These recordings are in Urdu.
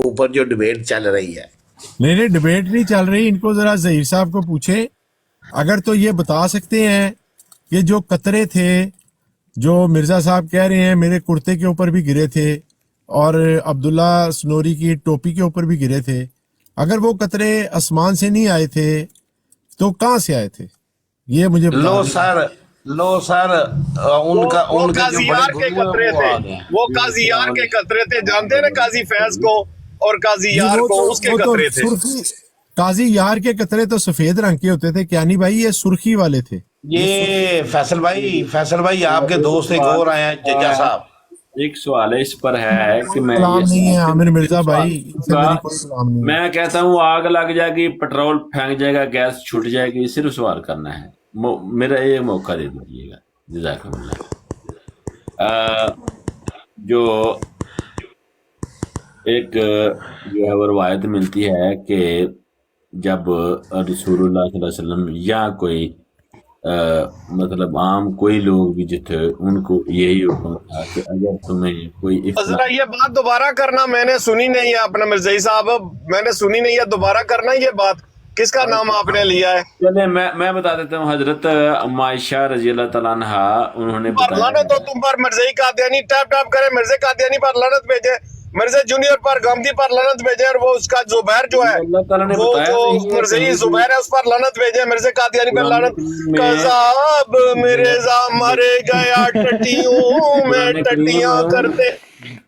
اوپر جو ڈبیٹ چل رہی ہے. نہیں ڈبیٹ نہیں چل رہی. ان کو ذرا ظہیر صاحب کو پوچھے اگر تو یہ بتا سکتے ہیں کہ جو قطرے تھے جو مرزا صاحب کہہ رہے ہیں میرے کرتے کے اوپر بھی گرے تھے اور عبداللہ سنوری کی ٹوپی کے اوپر بھی گرے تھے, اگر وہ قطرے آسمان سے نہیں آئے تھے تو کہاں سے آئے تھے یہ مجھے بتا دیں. لو سر ان کا وہ ان کے جو قاضی بڑے یار کے گرو ہیں قطرے وہ تھے, آ گئے ہیں. وہ قاضی یار کے قطرے تھے. جانتے ہیں نا قاضی فیض کو اور قاضی جی یار وہ کو, تو اس کے وہ تو قطرے تھے. سرخی قاضی یار کے قطرے تو سفید رنگ کے ہوتے تھے کیانی بھائی, یہ سرخی والے تھے. یہ فیصل بھائی آپ کے دوست ایک اور آئے ہیں ججا صاحب. ایک سوال ہے اس پر ہے کہ میں کلام نہیں ہے عامر مرزا بھائی, ان سے میری کا کوئی کلام نہیں ہے. میں کہتا ہوں آگ لگ جائے گی, پیٹرول پھینک جائے گا, گیس چھوٹ جائے گی, صرف سوال کرنا ہے. میرا یہ موقع دے دیجیے گا. جزاکم اللہ. جو ایک جو ہے وہ روایت ملتی ہے کہ جب رسول اللہ صلی اللہ علیہ وسلم یا کوئی مطلب عام کوئی لوگ بھی جو تھے ان کو یہی حکم تھا کہ اگر تمہیں کوئی ذرا یہ بات دوبارہ کرنا, میں نے سنی نہیں ہے. اپنا مرزائی صاحب میں نے سنی نہیں ہے, دوبارہ کرنا یہ بات. کس کا نام آپ نے لیا ہے؟ چلے میں بتا دیتا ہوں. حضرت عائشہ رضی اللہ تعالیٰ عنہ انہوں نے پر بتایا لعنت ہو تم پر مرزائی قادیانی, ٹیپ ٹیپ کرے مرزا قادیانی پر لعنت بھیجے, مرزا جونیئر پر گامدی پر لعنت بھیجے, اور وہ اس کا زبیر جو ہے اللہ تعالیٰ نے وہ بتایا جو نہیں ہے مرزائی کہیں بھی زبیر ہے اس پر لعنت بھیجے, مرزا قادیانی پر قرآن لعنت. کریم میں. کذاب مرزا مرے گیا ٹٹیوں میں قرآن کریم ٹٹیاں کرتے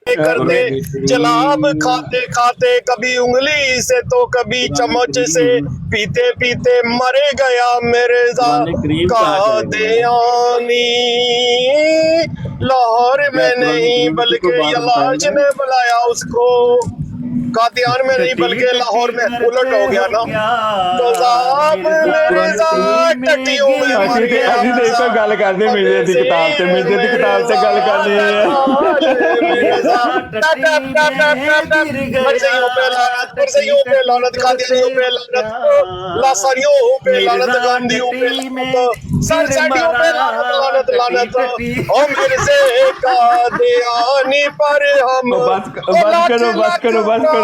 کرتے, قرآن جلاب کریم کھاتے کھاتے کبھی انگلی سے تو کبھی قرآن چمچ سے, کریم پیتے پیتے مرے گیا مرزا قرآن کریم کہاں چلے گئے. قادیانی. لاہور کیا میں قرآن نہیں کریم کی کوئی بلکہ بات بتائیں یلاج گے. نے بلایا اس کو, قادیان میں نہیں بلکہ لاہور میں. الٹ ہو گیا نا. کذاب قرآن مرزا کریم ٹٹیوں میں مر ਅਸੀਂ گیا ਤੇ ਇਸ ਤੋਂ ਗੱਲ ਕਰਦੇ ਮਿਰਜ਼ੇ ਦੀ ਕਿਤਾਬ ਤੇ, ਮਿਰਜ਼ੇ ਦੀ ਕਿਤਾਬ ਤੇ ਗੱਲ ਕਰਨੀ ਹੈ. مرزا مرزائیوں پہ لعنت, مرزائیوں پہ لعنت, قادیانیوں پہ لعنت, لاساریوں پہ لعنت, گامدیوں پہ لعنت, سر سیڈیوں پہ لعنت لعنت لعنت. او مرزے قادیانی پر ہم ਉਹ ਬਸ ਕਰੋ بس کرو بار لعنت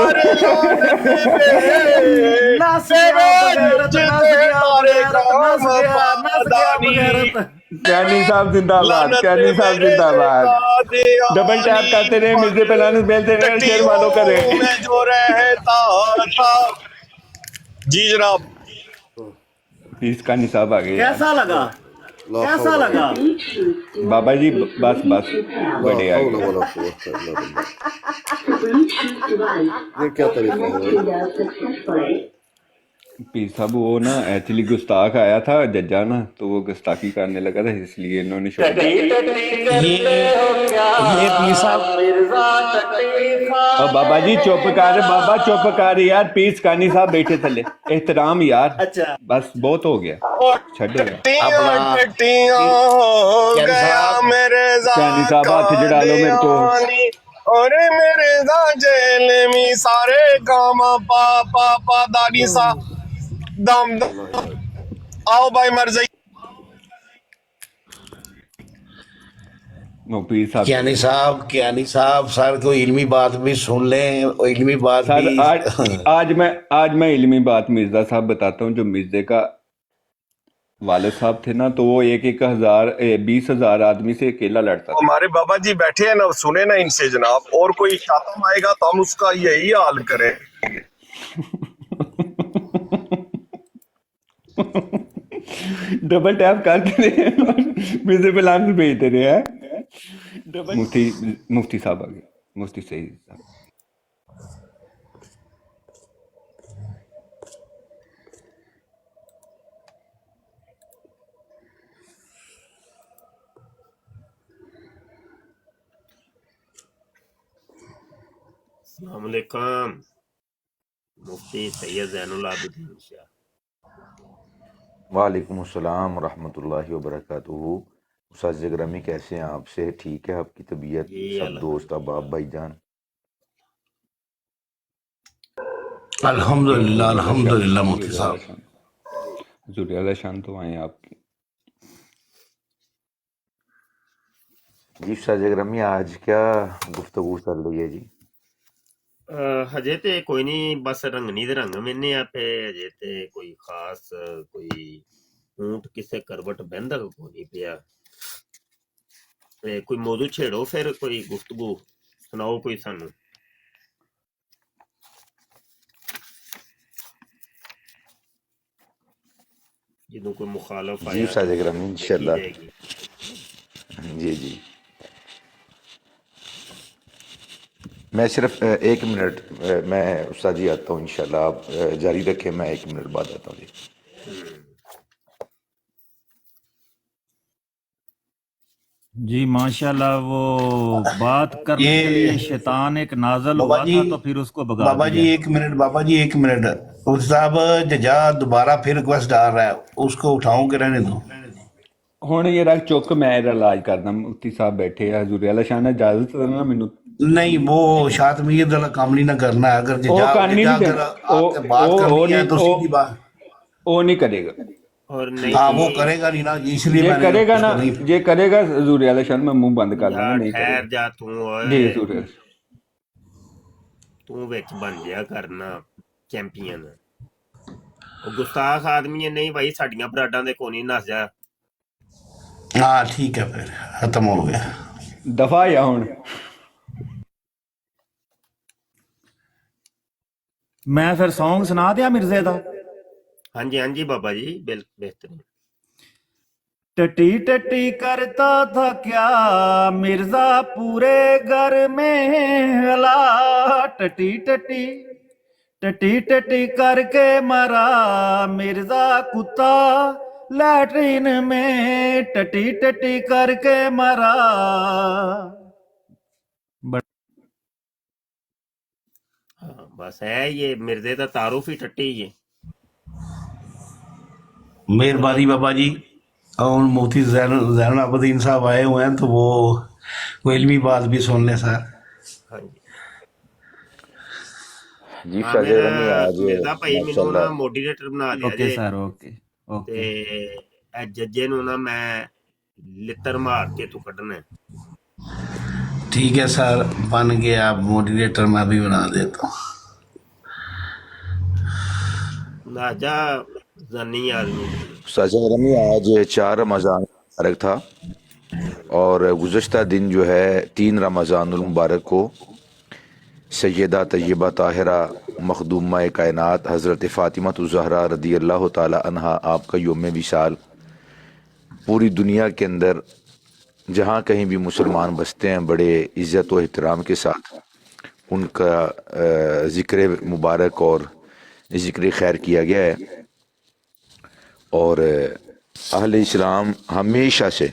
تارے کام پادانی. کینی صاحب زندہ باد, لعنت کینی صاحب میرے زندہ سے باد. ڈبل ٹیپ کرتے رہے, مرزے پہ لعنت بیلتے رہے, شیر والوں کرے. ٹٹیوں میں جو رہتا تھا. جی جناب. پیس کانی صاحب آ گئے. کیسا لگا کیسا لگا بابا جی بس بڑے آ گئے. یہ کیا طریقہ ہے؟ پیر صاحب وہ نا ایکچولی گستاخ آیا تھا ججا نا, تو وہ گستاخی کرنے لگا تھا, اس لیے انہوں نے چھوڑ دیا. یہ پیر صاحب اور بابا جی چپ کر, بابا چپ کر یار, پیس کانی صاحب بیٹھے تھلے, احترام یار, اچھا بس بہت ہو گیا, چھڈو یار. ٹٹیاں ہو گیا میرے کانی صاحب ہاتھ جڑا لو میرے کو. اور میرے دا جیل میں سارے کام پا پا پا دانی سا دم دم. آؤ بھائی مرزائی. وہ پیر صاحب کیانی صاحب سر کوئی علمی بات بھی سن لیں, علمی بات سر بھی. آج میں علمی بات مرزا صاحب بتاتا ہوں. جو مرزے کا والد صاحب تھے نا, تو وہ 20,000 آدمی سے اکیلا لڑتا تھا. ہمارے بابا جی بیٹھے ہیں نا, سنے نا ان سے جناب, اور کوئی خاتم آئے گا تو ہم اس کا یہی حال کریں. ڈبل ٹیپ کرتے رہے, مرزے پہ لعنت بھیجتے رہے ہیں. مفتی صاحب آ گئے, مفتی سعید صاحب. السلام علیکم مفتی سید زین العابدین شاہ. وعلیکم السلام ورحمۃ اللہ وبرکاتہ. استاذ گرامی کیسے ہیں آپ؟ سے ٹھیک ہے آپ کی طبیعت؟ جی سب دوست احباب بھائی جان الحمدللہ مفتی صاحب. زیادہ شان تو آئے آپ کی. جی استاذ گرامی آج کیا گفتگو چل رہی ہے جی؟ ਹਜੇ ਤੇ ਕੋਈ ਨਹੀਂ, ਬਸ ਰੰਗਣੀ ਦੇ ਰੰਗ ਮੈਨੇ ਆਪੇ, ਹਜੇ ਤੇ ਕੋਈ ਖਾਸ ਕੋਈ ਊਂਟ ਕਿਸੇ ਕਰਵਟ ਬਹਿੰਦਾ ਕੋਈ ਨਹੀਂ ਪਿਆ। ਤੇ ਕੋਈ ਮੌਜੂ ਛੇੜੋ, ਫਿਰ ਕੋਈ ਗੁਫ਼ਤਗੂ ਸੁਣਾਓ ਕੋਈ ਸਾਨੂੰ। ਜਦੋਂ ਕੋਈ ਮੁਖਾਲਫ جی ਆਇਆ استاد گرامی ਦੇਖੀ انشاءاللہ ਜਾਏਗੀ۔ جی جی میں صرف 1 منٹ میں استاد جی آتا ہوں انشاءاللہ، آپ جاری رکھیں، میں 1 منٹ بعد آتا ہوں جی۔ جی ماشاءاللہ، وہ بات کرنے کے لیے شیطان ایک نازل بابا ہوا جی، تھا تو پھر اس کو بگاڑ بابا جی دیا۔ 1 منٹ، بابا جی 1 منٹ، اس صاحب ججا دوبارہ پھر ریکویسٹ ڈال رہا ہے، اس کو اٹھاؤں کہ رہنے دو؟ ہن یہ رکھ چک، میں ایدا علاج کردا، مفتی صاحب بیٹھے ہیں، حضور اعلی شان نے اجازت دینا مینوں؟ نہیں، وہ شاعت میت والا کام نہیں نہ کرنا ہے، اگر وہ ججا کرنی نہیں اگر دینا، آپ سے بات کرنی ہے تو سیدھی بات، وہ نہیں کرے گا۔ اور نہیں ہاں وہ کرے گا نہیں نا، اس لیے یہ میں نے کرے گا اس نا، کو نہیں۔ یہ کرے گا حضور اعلی شان میں منہ بند کر لاں گا، ਯਾਰ نہیں کرے ਠਹਿਰ گا۔ ਜਾ ਤੂੰ جی ਓਏ, حضور اعلی۔ ਤੂੰ ਵਿੱਚ ਬਣ ਜਿਆ ਕਰਨਾ ਚੈਂਪੀਅਨ। ਉਹ ਗੁਸਤਾਖ ਆਦਮੀ ਹੈ, ਨਹੀਂ ਭਾਈ ਸਾਡੀਆਂ ਬਰਾਡਾਂ ਦੇ ਕੋਨੀ ਨੱਸ ਜਾ। ہاں ٹھیک ہے، پھر ختم ہو گیا۔ دفاع یا ہن میں پھر سانگ سنا دیا مرزے دا؟ ਹਾਂਜੀ ਹਾਂਜੀ ਬਾਬਾ ਜੀ, ਬਿਹਤਰੀਨ۔ ٹٹی ٹٹی کرتا تھا کیا مرزا پورے گھر میں ہلا، ٹٹی ٹٹی ٹٹی ٹٹی کر کے مرا مرزا کتا لیٹرین میں، ٹٹی ٹٹی کر کے مرا۔ ਹਾਂ ਬਸ ਹੈ ਇਹ ਮਿਰਜ਼ੇ ਦਾ ਤਾਰੂਫ ਹੀ ਟੱਟੀ ਹੀ ਹੈ। مہربانی بابا جی، اور مفتی زین العابدین صاحب آئے ہوئے ہیں تو وہ کوئی علمی بات بھی سن لیں سر۔ ਹਾਂਜੀ جی ਹਾਂ استاد گرامی ਮੇਰਾ آج ਮਿਰਜ਼ਾ ਭਾਈ ਮੈਨੂੰ ماشاءاللہ ਨਾ ਮੋਡੀਰੇਟਰ ਬਣਾ ਦਿਆ اوکے ਜੇ, سر، اوکے ਤੇ اوکے۔ ਇਹ ਜੱਜੇ ਨੂੰ ਨਾ ਮੈਂ ਲਿੱਤਰ ਮਾਰ ਕੇ ਤੂੰ ਕੱਢਣਾ ہے۔ ٹھیک ہے سر، بن گیا، موڈیریٹر میں بھی بنا دیتا ہوں۔ ਨਾ ਜਾ زنی آدمی نہیں۔ استاد گرامی آج 4 رمضان مبارک تھا، اور گزشتہ دن جو ہے 3 رمضان المبارک کو سیدہ طیبہ طاہرہ مخدومہ کائنات حضرت فاطمہ الزہرا رضی اللہ تعالی عنہا آپ کا یوم وصال پوری دنیا کے اندر جہاں کہیں بھی مسلمان بستے ہیں بڑے عزت و احترام کے ساتھ ان کا ذکر مبارک اور ذکر خیر کیا گیا ہے، اور اہل اسلام ہمیشہ سے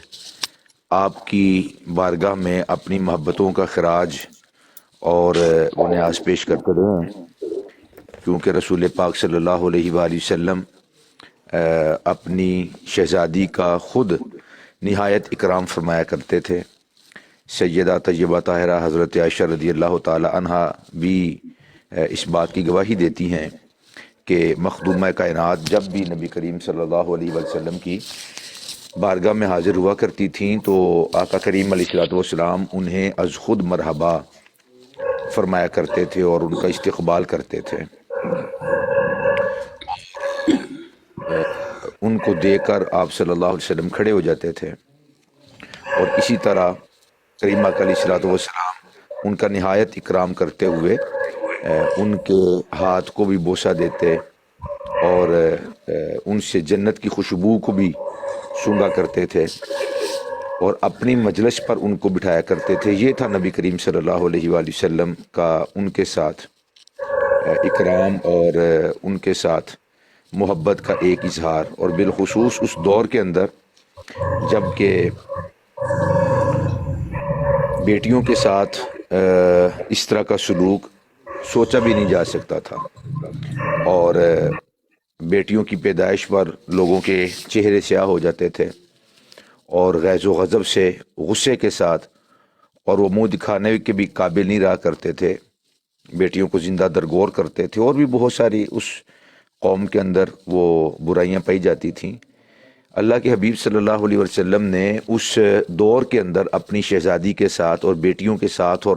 آپ کی بارگاہ میں اپنی محبتوں کا خراج اور وہ نیاز پیش کرتے رہے ہیں، کیونکہ رسول پاک صلی اللہ علیہ وآلہ وسلم اپنی شہزادی کا خود نہایت اکرام فرمایا کرتے تھے۔ سیدہ طیبہ طاہرہ حضرت عائشہ رضی اللہ تعالی عنہا بھی اس بات کی گواہی دیتی ہیں کہ مخدومہ کائنات جب بھی نبی کریم صلی اللہ علیہ وسلم کی بارگاہ میں حاضر ہوا کرتی تھیں تو آقا کریم علیہ السلام انہیں از خود مرحبا فرمایا کرتے تھے اور ان کا استقبال کرتے تھے، ان کو دیکھ کر آپ صلی اللہ علیہ وسلم کھڑے ہو جاتے تھے، اور اسی طرح کریمہ علیہ السلام ان کا نہایت اکرام کرتے ہوئے ان کے ہاتھ کو بھی بوسہ دیتے اور ان سے جنت کی خوشبو کو بھی سونگا کرتے تھے اور اپنی مجلس پر ان کو بٹھایا کرتے تھے۔ یہ تھا نبی کریم صلی اللہ علیہ وآلہ وسلم کا ان کے ساتھ اکرام اور ان کے ساتھ محبت کا ایک اظہار، اور بالخصوص اس دور کے اندر جب کہ بیٹیوں کے ساتھ اس طرح کا سلوک سوچا بھی نہیں جا سکتا تھا، اور بیٹیوں کی پیدائش پر لوگوں کے چہرے سیاہ ہو جاتے تھے اور غیظ و غضب سے غصے کے ساتھ، اور وہ منہ دکھانے کے بھی قابل نہیں رہا کرتے تھے، بیٹیوں کو زندہ درگور کرتے تھے، اور بھی بہت ساری اس قوم کے اندر وہ برائیاں پائی جاتی تھیں۔ اللہ کے حبیب صلی اللہ علیہ وسلم نے اس دور کے اندر اپنی شہزادی کے ساتھ اور بیٹیوں کے ساتھ اور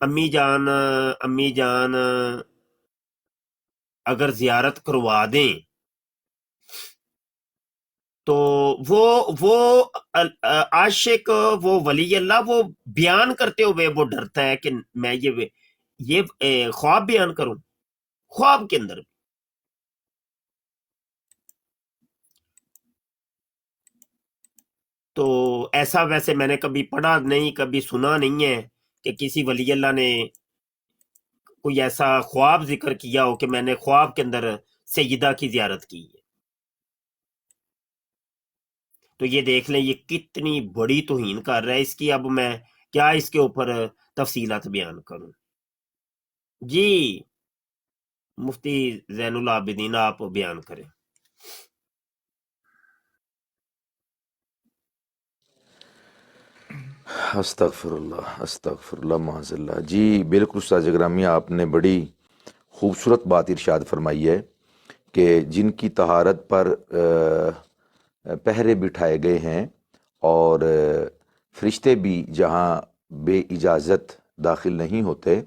امی جان اگر زیارت کروا دیں تو وہ عاشق، وہ ولی اللہ، وہ بیان کرتے ہوئے وہ ڈرتا ہے کہ میں یہ خواب بیان کروں، خواب کے اندر. تو ایسا ویسے میں نے کبھی پڑھا نہیں، کبھی سنا نہیں ہے کہ کسی ولی اللہ نے کوئی ایسا خواب ذکر کیا ہو کہ میں نے خواب کے اندر سیدہ کی زیارت کی ہے. تو یہ دیکھ لیں یہ کتنی بڑی توہین کر رہا ہے. اس کی اب میں کیا اس کے اوپر تفصیلات بیان کروں. جی مفتی زین العابدین آپ بیان کریں. استغفر اللہ معاذ اللہ. جی بالکل استاد گرامی، آپ نے بڑی خوبصورت بات ارشاد فرمائی ہے کہ جن کی طہارت پر پہرے بٹھائے گئے ہیں اور فرشتے بھی جہاں بے اجازت داخل نہیں ہوتے،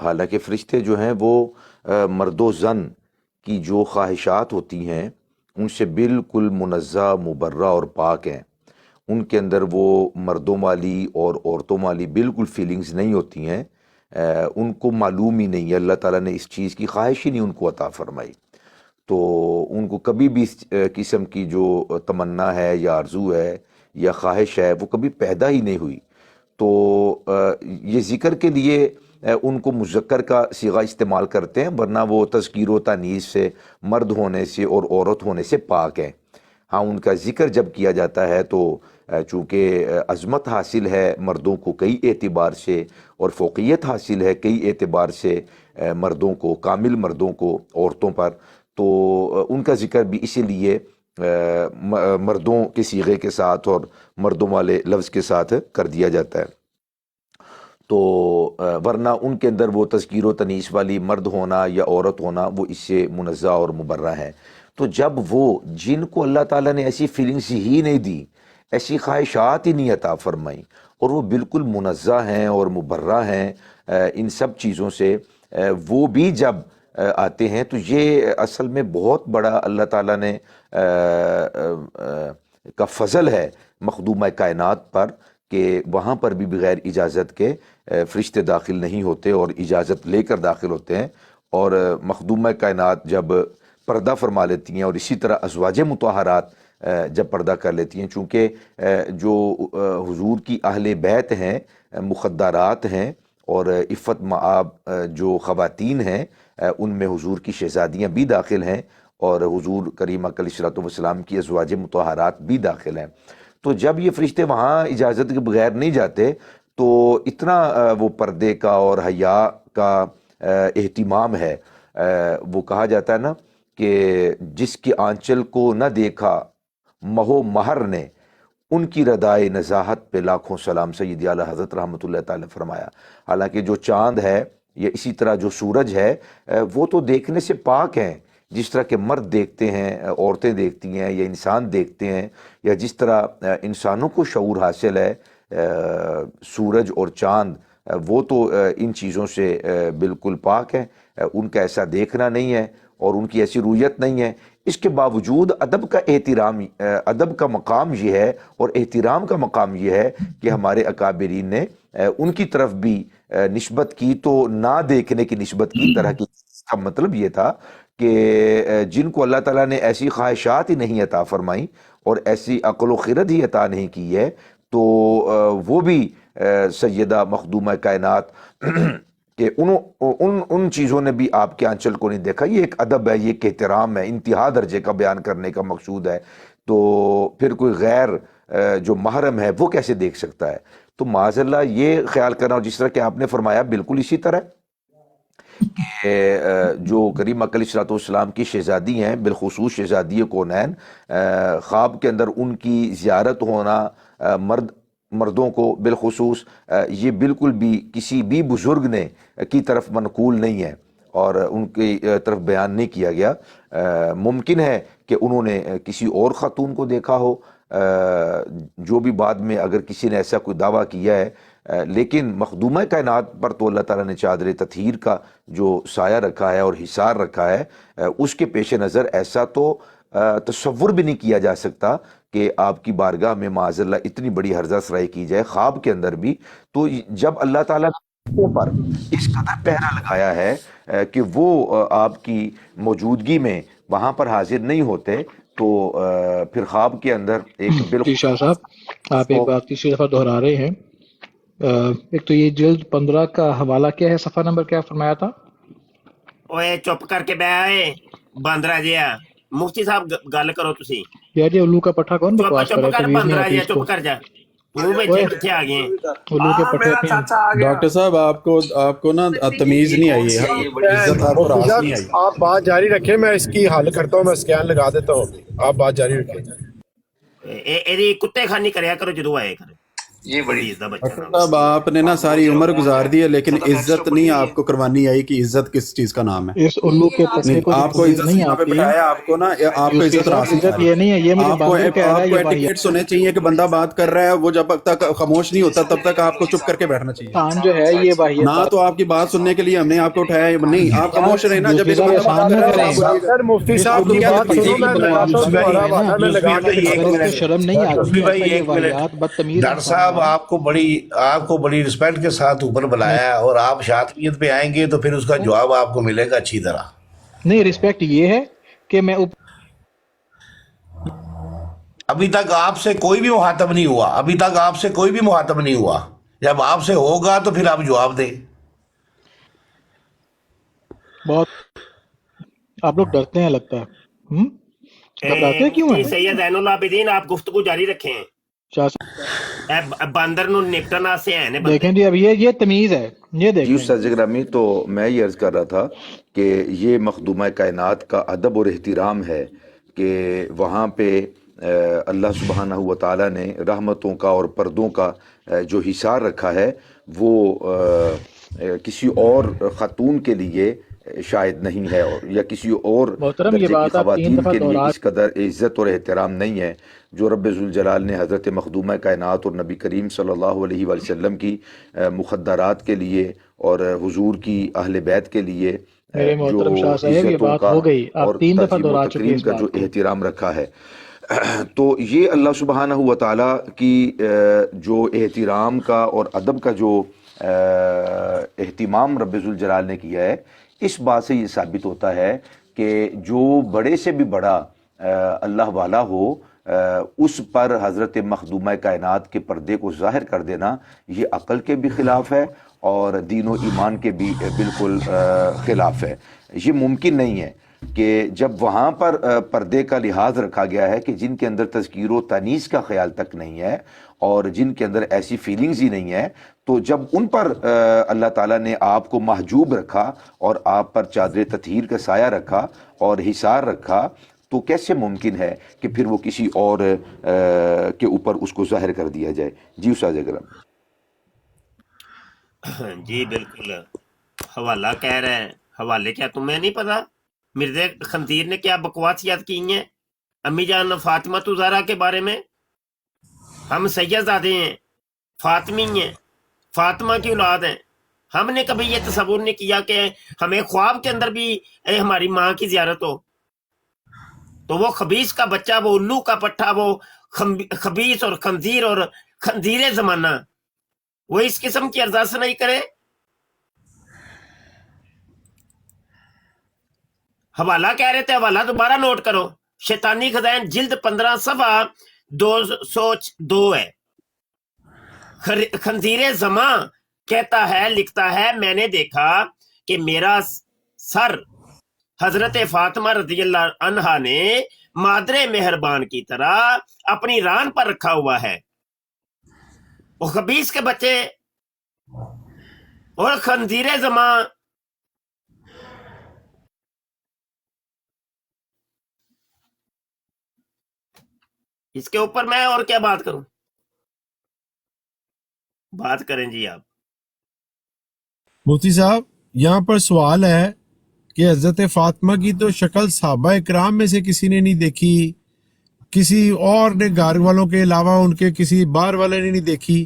حالانکہ فرشتے جو ہیں وہ مرد و زن کی جو خواہشات ہوتی ہیں ان سے بالکل منزہ، مبرہ اور پاک ہیں. ان کے اندر وہ مردوں والی اور عورتوں والی بالکل فیلنگز نہیں ہوتی ہیں. ان کو معلوم ہی نہیں ہے، اللہ تعالیٰ نے اس چیز کی خواہش ہی نہیں ان کو عطا فرمائی. تو ان کو کبھی بھی اس قسم کی جو تمنا ہے یا آرزو ہے یا خواہش ہے وہ کبھی پیدا ہی نہیں ہوئی. تو یہ ذکر کے لیے ان کو مذکر کا صیغہ استعمال کرتے ہیں، ورنہ وہ تذکیر و تانیث سے، مرد ہونے سے اور عورت ہونے سے پاک ہیں. ہاں ان کا ذکر جب کیا جاتا ہے تو چونکہ عظمت حاصل ہے مردوں کو کئی اعتبار سے اور فوقیت حاصل ہے کئی اعتبار سے مردوں کو، کامل مردوں کو عورتوں پر، تو ان کا ذکر بھی اسی لیے مردوں کے صیغے کے ساتھ اور مردوں والے لفظ کے ساتھ کر دیا جاتا ہے. تو ورنہ ان کے اندر وہ تذکیر و تنیث والی مرد ہونا یا عورت ہونا وہ اس سے منزہ اور مبرہ ہے. تو جب وہ جن کو اللہ تعالیٰ نے ایسی فیلنگز ہی نہیں دی، ایسی خواہشات ہی نہیں عطا فرمائی، اور وہ بالکل منزہ ہیں اور مبرہ ہیں ان سب چیزوں سے، وہ بھی جب آتے ہیں تو یہ اصل میں بہت بڑا اللہ تعالیٰ نے کا فضل ہے مخدومہ کائنات پر کہ وہاں پر بھی بغیر اجازت کے فرشتے داخل نہیں ہوتے اور اجازت لے کر داخل ہوتے ہیں. اور مخدومہ کائنات جب پردہ فرما لیتی ہیں اور اسی طرح ازواج مطہرات جب پردہ کر لیتی ہیں، چونکہ جو حضور کی اہل بیت ہیں، مخدرات ہیں اور عفت مآب جو خواتین ہیں ان میں حضور کی شہزادیاں بھی داخل ہیں اور حضور کریم علیہ الصلوۃ والسلام کی ازواج مطہرات بھی داخل ہیں. تو جب یہ فرشتے وہاں اجازت کے بغیر نہیں جاتے تو اتنا وہ پردے کا اور حیا کا اہتمام ہے. وہ کہا جاتا ہے نا کہ جس کی آنچل کو نہ دیکھا مہو مہر نے، ان کی ردائے نزاہت پہ لاکھوں سلام. سیدی اعلیٰ حضرت رحمۃ اللہ تعالی فرمایا. حالانکہ جو چاند ہے یا اسی طرح جو سورج ہے وہ تو دیکھنے سے پاک ہیں، جس طرح کہ مرد دیکھتے ہیں، عورتیں دیکھتی ہیں یا انسان دیکھتے ہیں، یا جس طرح انسانوں کو شعور حاصل ہے سورج اور چاند وہ تو ان چیزوں سے بالکل پاک ہیں. ان کا ایسا دیکھنا نہیں ہے اور ان کی ایسی رویت نہیں ہے. اس کے باوجود ادب کا احترام، ادب کا مقام یہ ہے اور احترام کا مقام یہ ہے کہ ہمارے اکابرین نے ان کی طرف بھی نسبت کی، تو نہ دیکھنے کی نسبت کی طرح کی. اس کا مطلب یہ تھا کہ جن کو اللہ تعالیٰ نے ایسی خواہشات ہی نہیں عطا فرمائیں اور ایسی عقل و خرد ہی عطا نہیں کی ہے، تو وہ بھی سیدہ مخدومہ کائنات کہ ان چیزوں نے بھی آپ کے آنچل کو نہیں دیکھا. یہ ایک ادب ہے، یہ ایک احترام ہے، انتہا درجے کا بیان کرنے کا مقصود ہے. تو پھر کوئی غیر جو محرم ہے وہ کیسے دیکھ سکتا ہے؟ تو معاذ اللہ یہ خیال کرنا، اور جس طرح کہ آپ نے فرمایا بالکل اسی طرح کہ جو کریم علیہ الصلوۃ والسلام کی شہزادی ہیں، بالخصوص شہزادی کونین، خواب کے اندر ان کی زیارت ہونا مردوں کو بالخصوص یہ بالکل بھی کسی بھی بزرگ نے کی طرف منقول نہیں ہے اور ان کی طرف بیان نہیں کیا گیا. ممکن ہے کہ انہوں نے کسی اور خاتون کو دیکھا ہو، جو بھی بعد میں اگر کسی نے ایسا کوئی دعویٰ کیا ہے لیکن مخدومہ کائنات پر تو اللہ تعالیٰ نے چادر تطہیر کا جو سایہ رکھا ہے اور حصار رکھا ہے، اس کے پیش نظر ایسا تو تصور بھی نہیں کیا جا سکتا کہ آپ کی بارگاہ میں معاذ اللہ اتنی بڑی ہرزہ سرائی کی جائے خواب کے اندر بھی۔ تو جب اللہ تعالیٰ نے پر اس قدر پہرا لگایا ہے کہ وہ آپ کی موجودگی میں وہاں پر حاضر نہیں ہوتے، تو پھر خواب کے اندر ایک جی شاہ صاحب، آپ ایک بات تیسری دفعہ دہرا رہے ہیں۔ ایک تو یہ جلد 15 کا حوالہ کیا ہے، صفحہ نمبر کیا فرمایا تھا؟ اوے چپ کر کے بے باندرا جیا، مفتی صاحب گل کرو تسی۔ یار یہ الو کا پٹھا کون چپ بکواس چپ کرے، کر تمیز نہیں باندرا آتی جیا، اس کو۔ چپ کر جا، کیوں بیٹھے کتنے آ گئے ہیں؟ الو کے پٹھے اپنے ڈاکٹر صاحب آپ کو نا تمیز نہیں آئی ہے، عزت آپ کو راس نہیں آئی۔ آپ بات جاری رکھیں، میں اس کی حل کرتا ہوں، میں اسکین لگا دیتا ہوں، آپ بات جاری رکھیں۔ ایدی کتے خانی کریا کرو جدو آئے کرے، یہ بڑی عزت بچہ ڈاکٹر صاحب آپ نے نا ساری عمر گزار دی ہے، لیکن عزت نہیں آپ کو کروانی آئی کہ عزت کس چیز کا نام ہے۔ اس الو کے پٹھے نہیں، کو آپ کو عزت نہیں یہاں پہ آتی، بٹھایا، آپ کو نا آپ کو عزت راس نہیں عزت یہ نہیں ہے، یہ مجھے آپ کو باندر کہہ رہا ہے، یہ ایٹیکیٹس ہونے چاہیے کہ بندہ بات کر رہا ہے، وہ جب تک خاموش نہیں ہوتا تب تک آپ کو چپ کر کے بیٹھنا چاہیے۔ شان جو ہے یہ واحد نہ تو آپ کی بات سننے کے لیے ہم نے آپ کو اٹھایا، نہیں آپ خاموش رہے نا، جب ایک بندہ بات کر رہا ہے آپ سر مفتی صاحب کی بات سنو، میں لگاتا ہوں تمہارا حوالہ، میں لگا کے اگر اس کو شرم نہیں آتی بھائی ایسا یہ ایک منٹ، واحد بدتمیز ڈاکٹر صاحب آپ کو بڑی رسپیکٹ کے ساتھ اوپر بلایا ہے، اور آپ شاطبیت پہ آئیں گے تو پھر اس کا جواب آپ کو ملے گا اچھی طرح۔ نہیں، رسپیکٹ یہ ہے کہ میں ابھی تک آپ سے کوئی بھی مخاطب نہیں ہوا، ابھی تک آپ سے کوئی بھی مخاطب نہیں ہوا، جب آپ سے ہوگا تو پھر آپ جواب دیں۔ بہت آپ لوگ ڈرتے ہیں لگتا ہے، گھبراتے کیوں ہیں؟ سید زین العابدین آپ گفتگو جاری رکھیں، شاہ صاحب باندر نو نپٹنا سے ہیں دیکھیں جی، اب یہ تمیز ہے، یہ جی دیکھیں۔ استاد گرامی، تو میں یہ عرض کر رہا تھا کہ یہ مخدومہ کائنات کا ادب اور احترام ہے کہ وہاں پہ اللہ سبحانہ و تعالیٰ نے رحمتوں کا اور پردوں کا جو حصار رکھا ہے وہ کسی اور خاتون کے لیے شاید نہیں ہے، یا کسی اور محترم، یہ درجے کی بات آپ 3 خواتین دفعہ کے لیے دہرا اس قدر عزت اور احترام نہیں ہے جو رب ذوالجلال نے حضرت مخدومہ کائنات اور نبی کریم صلی اللہ علیہ وآلہ وسلم کی مخدرات کے لیے اور حضور کی اہل بیت کے لیے میرے جو محترم شاہ صاحب، یہ عزتوں بات کا ہو گئی، آپ اور 3 دفعہ تعظیم و دہرا چکے تکریم اس کا بات جو کو۔ احترام رکھا ہے، تو یہ اللہ سبحانہ و تعالیٰ کی جو احترام کا اور ادب کا جو اہتمام رب ذوالجلال نے کیا ہے، اس بات سے یہ ثابت ہوتا ہے کہ جو بڑے سے بھی بڑا اللہ والا ہو، اس پر حضرت مخدومہ کائنات کے پردے کو ظاہر کر دینا یہ عقل کے بھی خلاف ہے اور دین و ایمان کے بھی بالکل خلاف ہے۔ یہ ممکن نہیں ہے کہ جب وہاں پر پردے کا لحاظ رکھا گیا ہے کہ جن کے اندر تذکیر و تانیث کا خیال تک نہیں ہے اور جن کے اندر ایسی فیلنگز ہی نہیں ہے، تو جب ان پر اللہ تعالیٰ نے آپ کو محجوب رکھا اور آپ پر چادر تطہیر کا سایہ رکھا اور حصار رکھا، تو کیسے ممکن ہے کہ پھر وہ کسی اور کے اوپر اس کو ظاہر کر دیا جائے؟ جی استاد اکرم۔ جی بالکل، حوالہ کہہ رہے ہیں، حوالے کیا تمہیں نہیں پتا مرزا خنزیر نے کیا بکواسیات کی ہیں امی جان فاطمہ زہرا کے بارے میں؟ ہم سیدزادے ہیں، فاطمی ہیں، فاطمہ کی اولاد ہیں، ہم نے کبھی یہ تصور نہیں کیا کہ ہمیں خواب کے اندر بھی ہماری ماں کی زیارت ہو۔ تو وہ خبیث کا بچہ، وہ الو کا پٹھا، وہ خبیث اور خنزیر اور خنزیر زمانہ، وہ اس قسم کی ارزاس نہیں کرے۔ حوالہ کہہ رہے تھے، حوالہ دوبارہ نوٹ کرو، شیطانی خزائن جلد 15 صفحہ 202 ہے۔ خنزیر زماں کہتا ہے، لکھتا ہے، میں نے دیکھا کہ میرا سر حضرت فاطمہ رضی اللہ عنہا نے مادر مہربان کی طرح اپنی ران پر رکھا ہوا ہے۔ وہ خبیث کے بچے اور خنزیر زماں، اس کے اوپر میں اور کیا بات کروں؟ بات کریں جی آپ۔ مفتی صاحب، یہاں پر سوال ہے کہ حضرت فاطمہ کی تو شکل صحابہ اکرام میں سے کسی نے نہیں دیکھی، کسی اور نے گھر والوں کے علاوہ ان کے کسی باہر والے نے نہیں دیکھی،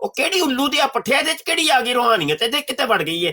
ਉਹ ਕਿਹੜੀ ਉੱਲੂ ਦੀ ਪੱਠਿਆ ਦੇ ਚ ਕਿਹੜੀ ਆ ਗਈ ਰੂਹਾਨੀਅਤ, ਇਹਦੇ ਕਿੱਥੇ ਵੜ ਗਈ ਹੈ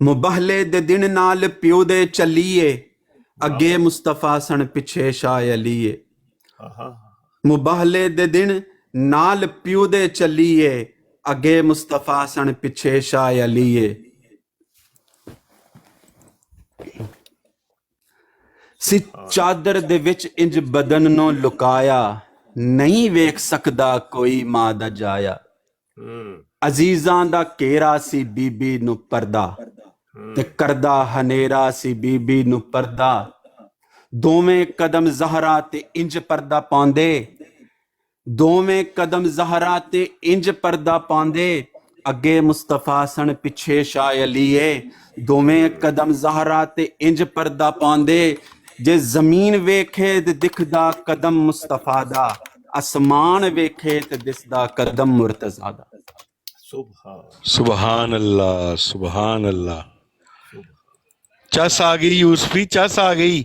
ਮੁਬਾਹਲੇ ਦੇ ਦਿਨ ਨਾਲ ਪਿਓ ਦੇ ਚੱਲੀਏ ਅੱਗੇ ਮੁਸਤਫਾ ਸਣ ਪਿੱਛੇ ਸ਼ਾਹ ਅਲੀਏ ਮੁਬਾਹਲੇ ਦੇ ਦਿਨ ਨਾਲ ਪਿਓ ਦੇ ਚੱਲੀਏ ਅੱਗੇ ਮੁਸਤਫਾ ਸਣ ਪਿੱਛੇ ਸ਼ਾਹ ਅਲੀਏ ਸੀ ਚਾਦਰ ਦੇ ਵਿੱਚ ਇੰਜ ਬਦਨ ਨੂੰ ਲੁਕਾਇਆ ਨਹੀਂ ਵੇਖ ਸਕਦਾ ਕੋਈ ਮਾਂ ਦਾ ਜਾਇਆ ਅਜ਼ੀਜ਼ਾਂ ਦਾ ਘੇਰਾ ਸੀ ਬੀਬੀ ਨੂੰ ਪਰਦਾ ਤੇ ਕਰਦਾ ਹਨੇਰਾ ਸੀ ਬੀਬੀ ਨੂੰ ਪਰਦਾ ਦੋਵੇਂ ਕਦਮ ਜ਼ਹਰਾ ਤੇ ਇੰਜ ਪਰਦਾ ਪਾਉਂਦੇ ਦੋਵੇਂ ਕਦਮ ਜ਼ਹਰਾ ਤੇ ਇੰਜ ਪਰਦਾ ਪਾਉਂਦੇ ਅੱਗੇ ਮੁਸਤਫਾ ਸਣ ਪਿੱਛੇ ਸ਼ਾਹ ਅਲੀਏ ਦੋਵੇਂ ਕਦਮ ਜ਼ਹਰਾ ਤੇ ਇੰਜ ਪਰਦਾ ਪਾਉਂਦੇ ਜੇ ਜ਼ਮੀਨ ਵੇਖੇ ਤੇ ਦਿਖਦਾ ਕਦਮ ਮੁਸਤਫਾ ਦਾ ਅਸਮਾਨ ਵੇਖੇ ਤੇ ਦਿਸਦਾ ਕਦਮ ਮੁਰਤਜ਼ਾ ਦਾ ਸੁਭਾਨ ਅੱਲਾ ਸੁਭਾਨ ਅੱਲਾ ਚਸ ਆ ਗਈ ਯੂਸਫੀ ਚਸ ਆ ਗਈ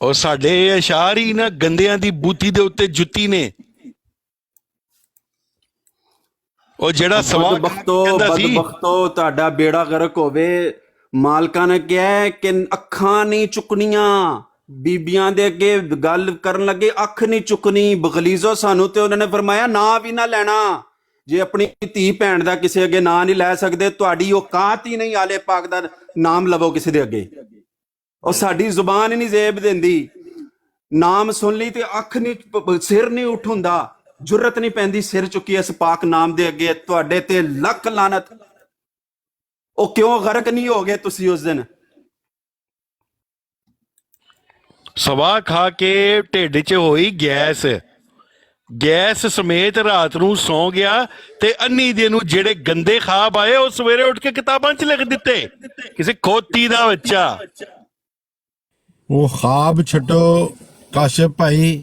ਉਹ ਸਾਡੇ ਅਸ਼ਾਰ ਹੀ ਨਾ ਗੰਦਿਆਂ ਦੀ ਬੂਥੀ ਦੇ ਉੱਤੇ ਜੁੱਤੀ ਨੇ ਉਹ ਜਿਹੜਾ ਸਵਾਲ ਬਦਬਖਤੋ ਤੁਹਾਡਾ ਬੇੜਾ ਗਰਕ ਹੋਵੇ ਮਾਲਕਾਂ ਨੇ ਕਿਹਾ ਹੈ ਕਿ ਅੱਖਾਂ ਨਹੀਂ ਚੁੱਕਣੀਆਂ ਬੀਬੀਆਂ ਦੇ ਅੱਗੇ ਗੱਲ ਕਰਨ ਲੱਗੇ ਅੱਖ ਨਹੀਂ ਚੁੱਕਣੀ ਬਗਲੀਜ਼ੋ ਸਾਨੂੰ ਤੇ ਉਹਨਾਂ ਨੇ ਫਰਮਾਇਆ ਨਾ ਵੀ ਨਾ ਲੈਣਾ ਜੇ ਆਪਣੀ ਧੀ ਭੈਣ ਦਾ ਕਿਸੇ ਅੱਗੇ ਨਾਂ ਨਹੀਂ ਲੈ ਸਕਦੇ ਤੁਹਾਡੀ ਔਕਾਤ ਹੀ ਨਹੀਂ ਆਲੇ ਪਾਕ ਦਾ ਨਾਮ ਲਵੋ ਕਿਸੇ ਦੇ ਅੱਗੇ ਉਹ ਸਾਡੀ ਜ਼ੁਬਾਨ ਹੀ ਨਹੀਂ ਜ਼ੇਬ ਦਿੰਦੀ ਨਾਮ ਸੁਣ ਲਈ ਤੇ ਅੱਖ ਨਹੀਂ ਸਿਰ ਨਹੀਂ ਉੱਠ ਹੁੰਦਾ ਜੁਰਤ ਨਹੀਂ ਪੈਂਦੀ ਸਿਰ ਚੁੱਕੀ ਇਸ ਪਾਕ ਨਾਮ ਦੇ ਅੱਗੇ ਤੁਹਾਡੇ ਤੇ ਲੱਖ ਲਾਨਤ ਉਹ ਕਿਉਂ ਗਰਕ ਨਹੀਂ ਹੋ ਗਏ ਤੁਸੀਂ ਉਸ ਦਿਨ ਸਵਾ ਖਾ ਕੇ ਢਿੱਡ 'ਚ ਹੋਈ ਗੈਸ ਸਮੇਤ ਰਾਤ ਨੂੰ ਸੌਂ ਗਿਆ ਤੇ ਅੰਨੀ ਦੇ ਨੂੰ ਜਿਹੜੇ ਗੰਦੇ ਖਾਬ ਆਏ ਉਹ ਸਵੇਰੇ ਉੱਠ ਕੇ ਕਿਤਾਬਾਂ 'ਚ ਲਿਖ ਦਿੱਤੇ ਕਿਸੇ ਖੋਤੀ ਦਾ ਬੱਚਾ ਉਹ ਖਾਬ ਛੱਡੋ ਕਾਸ਼ਫ ਭਾਈ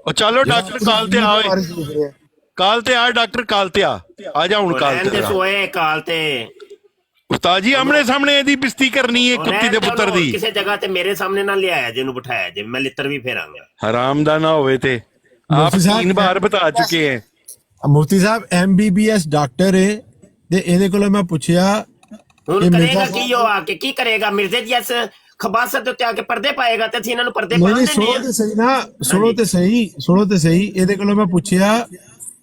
ਉਹ ਚਲੋ ਡਾਕਟਰ ਕਾਲ ਤੇ ਆਏ ਕਾਲ ਤੇ ਆ ਡਾਕਟਰ ਕਾਲ ਤੇ ਆ ਜਾ ਹੁਣ ਕਾਲ ਤੇ ਸੋਏ ਕਾਲ ਤੇ ਉਸਤਾਦ ਜੀ ਆਮਣੇ ਸਾਹਮਣੇ ਇਹਦੀ ਬਿਸਤੀ ਕਰਨੀ ਹੈ ਕੁੱਤੀ ਦੇ ਪੁੱਤਰ ਦੀ ਕਿਸੇ ਜਗ੍ਹਾ ਤੇ ਮੇਰੇ ਸਾਹਮਣੇ ਨਾ ਲਿਆਇਆ ਜਿਹਨੂੰ ਬਿਠਾਇਆ ਜੇ ਮੈਂ ਲਿੱਤਰ ਵੀ ਫੇਰਾਂਗਾ ਹਰਾਮ ਦਾ ਨਾ ਹੋਵੇ ਤੇ ਆਪ 3 ਬਾਰ ਬਤਾ ਚੁੱਕੇ ਹੈ ਮੁਫਤੀ ਸਾਹਿਬ MBBS ਡਾਕਟਰ ਹੈ ਤੇ ਇਹਦੇ ਕੋਲੋਂ ਮੈਂ ਪੁੱਛਿਆ ਹੁਣ ਕਰੇਗਾ ਕੀ ਉਹ ਆ ਕੇ ਕੀ ਕਰੇਗਾ ਮਿਰਜ਼ੇ ਦੀ ਇਸ ਖਬਾਸਤ ਉੱਤੇ ਆ ਕੇ ਪਰਦੇ ਪਾਏਗਾ ਤੇ ਅਸੀਂ ਇਹਨਾਂ ਨੂੰ ਪਰਦੇ ਪਾਉਂਦੇ ਨਹੀਂ ਸੁਣੋ ਤੇ ਸਹੀ ਨਾ ਸੁਣੋ ਤੇ ਸਹੀ ਇਹਦੇ ਕੋਲੋਂ ਮੈਂ ਪੁੱਛਿਆ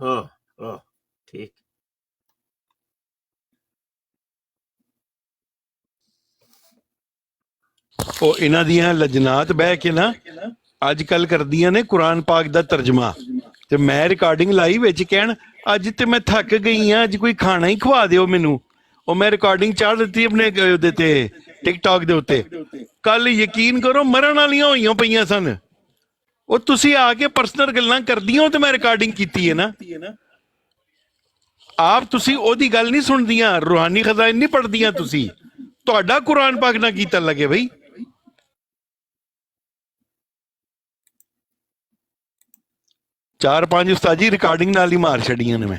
ਹਾਂ ਠੀਕ ਉਹ ਇਹਨਾਂ ਦੀਆਂ ਲਜਨਾਤ ਬਹਿ ਕੇ ਨਾ ਅੱਜ ਕੱਲ ਕਰਦੀਆਂ ਨੇ ਕੁਰਾਨ ਪਾਕ ਦਾ ਤਰਜਮਾ ਤੇ ਮੈਂ ਰਿਕਾਰਡਿੰਗ ਲਾਈ ਵਿੱਚ ਕਹਿਣ ਅੱਜ ਤੇ ਮੈਂ ਥੱਕ ਗਈ ਆ ਅੱਜ ਕੋਈ ਖਾਣਾ ਹੀ ਖਵਾ ਦਿਓ ਮੈਨੂੰ ਉਹ ਮੈਂ ਰਿਕਾਰਡਿੰਗ ਚਾੜ ਦਿੱਤੀ ਆਪਣੇ ਉਹਦੇ ਤੇ ਟਿਕਟੌਕ ਦੇ ਉੱਤੇ। ਕੱਲ ਯਕੀਨ ਕਰੋ ਮਰਨ ਵਾਲੀਆਂ ਹੋਈਆਂ ਪਈਆਂ ਸਨ। ਉਹ ਤੁਸੀਂ ਆ ਕੇ ਪਰਸਨਲ ਗੱਲਾਂ ਕਰਦੀਆਂ ਹੋ ਤੇ ਮੈਂ ਰਿਕਾਰਡਿੰਗ ਕੀਤੀ ਹੈ ਨਾ। ਆਪ ਤੁਸੀਂ ਉਹਦੀ ਗੱਲ ਨਹੀਂ ਸੁਣਦੀਆਂ, ਰੂਹਾਨੀ ਖਜ਼ਾਇਨ ਨਹੀਂ ਪੜ੍ਹਦੀਆਂ ਤੁਸੀਂ। ਤੁਹਾਡਾ ਕੁਰਾਨ ਪਾਕ ਨਾ ਕੀਤਾ ਲੱਗੇ ਬਈ। ਚਾਰ ਪੰਜ ਉਸਤਾਦ ਜੀ ਰਿਕਾਰਡਿੰਗ ਨਾਲ ਹੀ ਮਾਰ ਛੱਡੀਆਂ ਨੇ ਮੈਂ।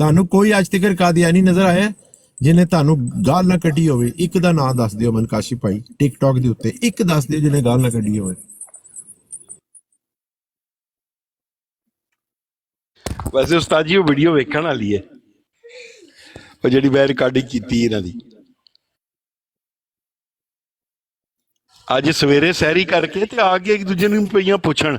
ਤੁਹਾਨੂੰ ਕੋਈ ਅੱਜ ਤੱਕ ਕਾਦੀਆਨੀ ਨਜ਼ਰ ਆਇਆ ਜਿਹਨੇ ਤੁਹਾਨੂੰ ਗਾਲ ਨਾ ਕੱਢੀ ਹੋਵੇ? ਇੱਕ ਦਾ ਨਾਮ ਦੱਸ ਦਿਓ ਮਨ ਕਾਸ਼ਿਫ ਭਾਈ, ਟਿਕਟੌਕ ਦੇ ਉੱਤੇ ਇੱਕ ਦੱਸ ਦਿਓ ਜਿਹਨੇ ਗਾਲ ਨਾ ਕੱਢੀ ਹੋਵੇ। ਵੈਸੇ ਉਸਤਾਦ ਜੀ ਉਹ ਵੀਡੀਓ ਵੇਖਣ ਵਾਲੀ ਹੈ, ਉਹ ਜਿਹੜੀ ਮੈਂ ਰਿਕਾਰਡਿੰਗ ਕੀਤੀ ਇਹਨਾਂ ਦੀ। ਅੱਜ ਸਵੇਰੇ ਸੈਰੀ ਕਰਕੇ ਤੇ ਆ ਕੇ ਇੱਕ ਦੂਜੇ ਨੂੰ ਪਈਆਂ ਪੁੱਛਣ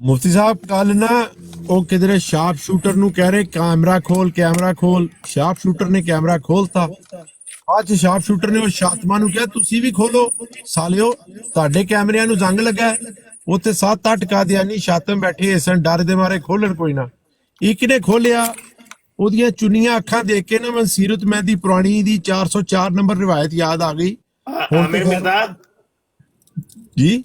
ਮੁਫਤੀ ਸਾਹਿਬ ਕੱਲ ਨਾ ਉਹ ਕਿਧਰੇ ਸ਼ਾਰਪ ਸ਼ੂਟਰ ਨੂੰ ਕਹਿ ਰਹੇ ਕੈਮਰਾ ਖੋਲ, ਕੈਮਰਾ ਖੋਲ। ਸ਼ਾਰਪ ਸ਼ੂਟਰ ਨੇ ਕੈਮਰਾ ਖੋਲਤਾ, ਬਾਅਦ ਚ ਸ਼ਾਰਪ ਸ਼ੂਟਰ ਨੇ ਉਹ ਸ਼ਾਤਮਾ ਨੂੰ ਕਿਹਾ ਤੁਸੀਂ ਵੀ ਖੋਲੋ ਸਾਲਿਓ, ਤੁਹਾਡੇ ਕੈਮਰਿਆਂ ਨੂੰ ਜ਼ੰਗ ਲੱਗਾ। ਉੱਥੇ 7-8 ਕਾਦੀਆਨੀ ਸ਼ਾਤਮ ਬੈਠੇ ਸਨ, ਡਰ ਦੇ ਮਾਰੇ ਖੋਲਣ ਕੋਈ ਨਾ। ਇੱਕ ਨੇ ਖੋਲਿਆ, ਉਹਦੀਆਂ ਚੁੰਨੀਆਂ ਅੱਖਾਂ ਦੇਖ ਕੇ ਨਾ ਮੈਨੂੰ ਸੀਰਤ ਮਹਿਦੀ ਪੁਰਾਣੀ ਦੀ 404 ਨੰਬਰ ਰਿਵਾਇਤ ਯਾਦ ਆ ਗਈ। ਜੀ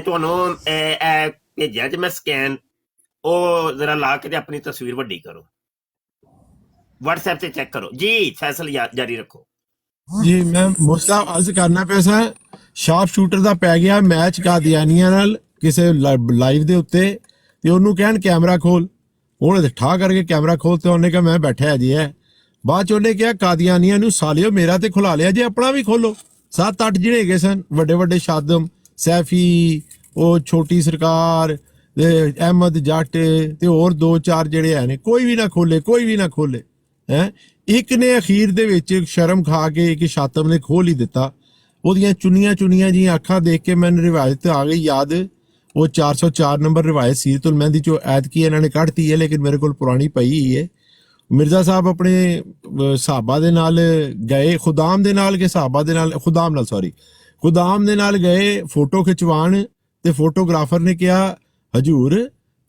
ਤੁਹਾਨੂੰ ਭੇਜਿਆ ਜੇ ਮੈਂ ਸਕੈਨ, ਉਹ ਜ਼ਰਾ ਲਾ ਕੇ ਤੇ ਆਪਣੀ ਤਸਵੀਰ ਵੱਡੀ ਕਰੋ, WhatsApp ਤੇ ਚੈੱਕ ਕਰੋ ਜੀ। ਫੈਸਲ ਜਾਰੀ ਰੱਖੋ ਜੀ। ਮੈਂ ਮੁਸਤਾਫ ਅਰਜ਼ ਕਰਨਾ ਪਿਆ ਸਾਂ, ਸ਼ਾਰਪ ਸ਼ੂਟਰ ਦਾ ਪੈ ਗਿਆ ਮੈਚ ਕਾਦੀਆਨੀਆਂ ਨਾਲ ਕਿਸੇ ਲਾਈਵ ਦੇ ਉੱਤੇ, ਤੇ ਉਹਨੂੰ ਕਹਿਣ ਕੈਮਰਾ ਖੋਲ, ਉਹਨੇ ਠਾ ਕਰਕੇ ਕੈਮਰਾ ਖੋਲ ਤੇ ਉਹਨੇ ਕਿਹਾ ਮੈਂ ਬੈਠਾ ਜੀ ਹੈ। ਬਾਅਦ ਚ ਉਹਨੇ ਕਿਹਾ ਕਾਦੀਆਨੀਆਂ ਨੂੰ ਸਾਲਿਓ ਮੇਰਾ ਤੇ ਖੁਲਾ ਲਿਆ ਜੇ, ਆਪਣਾ ਵੀ ਖੋਲੋ। 7-8 ਜਿਹੜੇ ਹੈਗੇ ਸਨ ਵੱਡੇ ਵੱਡੇ ਸ਼ਾਦਮ ਸੈਫੀ, ਉਹ ਛੋਟੀ ਸਰਕਾਰ, ਅਹਿਮਦ ਜੱਟ ਤੇ ਹੋਰ 2-4 ਜਿਹੜੇ ਹੈ ਨੇ, ਕੋਈ ਵੀ ਨਾ ਖੋਲੇ, ਕੋਈ ਵੀ ਨਾ ਖੋਲੇ ਹੈ। ਇੱਕ ਨੇ ਅਖੀਰ ਦੇ ਵਿੱਚ ਸ਼ਰਮ ਖਾ ਕੇ ਇੱਕ ਸ਼ਾਤਮ ਨੇ ਖੋਲ ਹੀ ਦਿੱਤਾ। ਉਹਦੀਆਂ ਚੁੰਨੀਆਂ ਜੀ ਅੱਖਾਂ ਦੇਖ ਕੇ ਮੈਨੂੰ ਰਿਵਾਇਤ ਆ ਗਈ ਯਾਦ, ਉਹ 404 ਨੰਬਰ ਰਿਵਾਇਤ ਸੀਰਤੁਲ ਮਹਿੰਦੀ ਚੋਂ ਐਤਕੀ ਇਹਨਾਂ ਨੇ ਕੱਢਤੀ ਹੈ, ਲੇਕਿਨ ਮੇਰੇ ਕੋਲ ਪੁਰਾਣੀ ਪਈ ਹੀ ਹੈ। ਮਿਰਜ਼ਾ ਸਾਹਿਬ ਆਪਣੇ ਸਹਾਬਾ ਦੇ ਨਾਲ ਗਏ, ਖੁਦਾਮ ਦੇ ਨਾਲ ਕਿ ਸਹਾਬਾ ਦੇ ਨਾਲ, ਖੁਦਾਮ ਦੇ ਨਾਲ ਗਏ ਫੋਟੋ ਖਿਚਵਾਣ, ਤੇ ਫੋਟੋਗ੍ਰਾਫਰ ਨੇ ਕਿਹਾ ਹਜੂਰ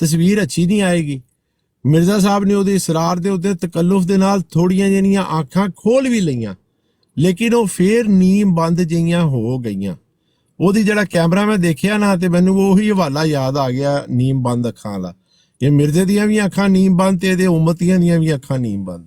ਤਸਵੀਰ ਅੱਛੀ ਨਹੀਂ ਆਏਗੀ। ਮਿਰਜ਼ਾ ਸਾਹਿਬ ਨੇ ਉਹਦੇ ਇਸਰਾਰ ਦੇ ਉੱਤੇ ਤਕੱਲੁਫ ਦੇ ਨਾਲ ਥੋੜੀਆਂ ਜਿਹੜੀਆਂ ਅੱਖਾਂ ਖੋਲ ਵੀ ਲਈਆਂ, ਲੇਕਿਨ ਉਹ ਫੇਰ ਨੀਮ ਬੰਦ ਜਿਹੀਆਂ ਹੋ ਗਈਆਂ। ਉਹਦੀ ਜਿਹੜਾ ਕੈਮਰਾ ਮੈਂ ਦੇਖਿਆ ਨਾ, ਤੇ ਮੈਨੂੰ ਉਹੀ ਹਵਾਲਾ ਯਾਦ ਆ ਗਿਆ ਨੀਮ ਬੰਦ ਅੱਖਾਂ ਵਾਲਾ। ਇਹ ਮਿਰਜ਼ੇ ਦੀਆਂ ਵੀ ਅੱਖਾਂ ਨੀਮ ਬੰਦ ਤੇ ਇਹਦੇ ਉਮਤੀਆਂ ਦੀਆਂ ਵੀ ਅੱਖਾਂ ਨੀਮ ਬੰਦ।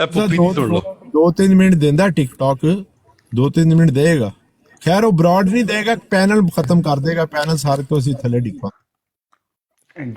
ਇਹ ਪੁੱਪੀ ਦੀ ਸੁਣ ਲਓ 2-3 ਮਿੰਟ ਦਿੰਦਾ ਟਿਕਟੌਕ 2-3 ਮਿੰਟ ਦੇਗਾ ਖੈਰ ਉਹ ਬ੍ਰੌਡ ਨਹੀਂ ਦੇਗਾ ਪੈਨਲ ਖਤਮ ਕਰ ਦੇਗਾ ਪੈਨਲ ਸਾਰੇ ਤੋਂ ਅਸੀਂ ਥੱਲੇ ਡਿੱਪਾ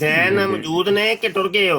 ਜ਼ੈਨ ਮੌਜੂਦ ਨੇ ਕਿ ਟੁਰ ਗਏ ਹੋ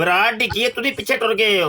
ਬਰਾੜ ਡਿੱਗੀ ਹੈ ਤੁਸੀਂ ਪਿੱਛੇ ਟੁਰ ਗਏ ਹੋ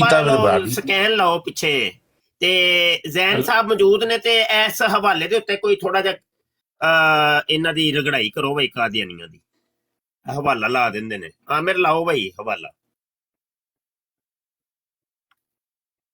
ਕੀਤਾ ਮੇਰੇ ਬਰਾਡ ਸਕੈਨ ਲਾਓ ਪਿੱਛੇ ਤੇ ਜ਼ੈਨ ਸਾਹਿਬ ਮੌਜੂਦ ਨੇ ਤੇ ਇਸ ਹਵਾਲੇ ਦੇ ਉੱਤੇ ਕੋਈ ਥੋੜਾ ਜਿਹਾ ਇਹਨਾਂ ਦੀ ਰਗੜਾਈ ਕਰੋ ਬਈ ਕਾਦੀਆਨੀਆਂ ਦੀ ਹਵਾਲਾ ਲਾ ਦਿੰਦੇ ਨੇ ਆਮਿਰ ਲਾਓ ਬਈ ਹਵਾਲਾ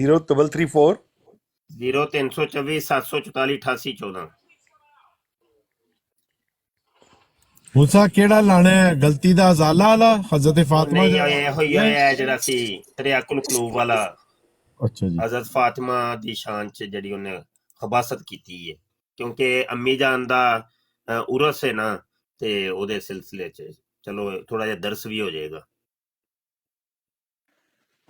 0334 0324 744 8814 ਮੁਸਾ ਕਿਹੜਾ ਲਾਣਾ ਹੈ ਗਲਤੀ ਦਾ ਅਜ਼ਾਲਾ ਵਾਲਾ ਹਜ਼ਰਤ ਫਾਤਿਮਾ ਨਹੀਂ ਇਹ ਹੋਈ ਹੈ ਜਿਹੜਾ ਸੀ ਤਰਿਆਕੁਲ ਕਲੂਬ ਵਾਲਾ ਅੱਛਾ ਜੀ ਹਜ਼ਰਤ ਫਾਤਿਮਾ ਦੀ ਸ਼ਾਨ ਚ ਜਿਹੜੀ ਉਹਨੇ ਖਬਾਸਤ ਕੀਤੀ ਹੈ ਕਿਉਂਕਿ ਅੰਮੀ ਜਾਨ ਦਾ ਉਰਸ ਹੈ ਨਾ ਤੇ ਉਹਦੇ ਸਿਲਸਿਲੇ ਚ ਚਲੋ ਥੋੜਾ ਜਿਹਾ ਦਰਸ ਵੀ ਹੋ ਜਾਏਗਾ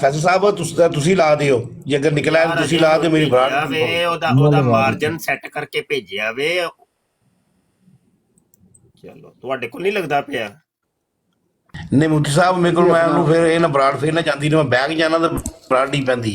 ਫੈਸਲ ਸਾਹਿਬ ਤੁਸੀਂ ਲਾ ਦਿਓ ਜੇ ਅਗਰ ਨਿਕਲਿਆ ਤਾਂ ਤੁਸੀਂ ਲਾ ਦਿਓ ਮੇਰੀ ਬਰਾਡ ਵੇ ਉਹਦਾ ਮਾਰਜਨ ਸੈੱਟ ਕਰਕੇ ਭੇਜਿਆ ਵੇ ਚਲੋ ਤੁਹਾਡੇ ਕੋਲ ਨਹੀਂ ਲੱਗਦਾ ਪਿਆ ਨਹੀਂ ਮੁਫਤੀ ਸਾਹਿਬ ਮੇਰੇ ਕੋਲ ਮੈਂ ਉਹਨੂੰ ਫਿਰ ਇਹ ਨਾ ਬਰਾਡ ਫੇਰ ਨਾ ਜਾਂਦੀ ਮੈਂ ਬੈਗ ਜਾਣਾ ਤਾਂ ਬਰਾਡ ਨਹੀਂ ਪੈਂਦੀ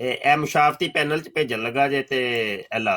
ਇਹ ਮੁਸ਼ਾਫਤੀ ਪੈਨਲ ਚ ਭੇਜਣ ਲੱਗਾ ਜੇ ਤੇ ਇਹ ਲਾ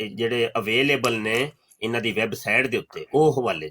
ਜਿਹੜੇ ਅਵੇਲੇਬਲ ਨੇ ਇਹਨਾਂ ਦੀ ਵੈਬਸਾਈਟ ਦੇ ਉੱਤੇ ਉਹ ਹਵਾਲੇ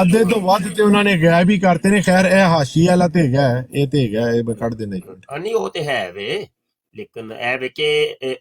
ਅੱਧੇ ਤੋਂ ਵੱਧ ਤੇ ਉਹਨਾਂ ਨੇ ਗਾਇਬ ਹੀ ਕਰਤੇ ਨੇ ਖੈਰ ਇਹ ਹਾਸ਼ੀ ਵਾਲਾ ਤੇ ਹੈਗਾ ਇਹ ਤੇ ਹੈਗਾ ਇਹ ਮੈਂ ਕੱਢ ਦਿੰਦਾ ਨਹੀਂ ਉਹ ਤੇ ਹੈ ਵੇ ਲੇਕਿਨ ਇਹ ਵੇ ਕਿ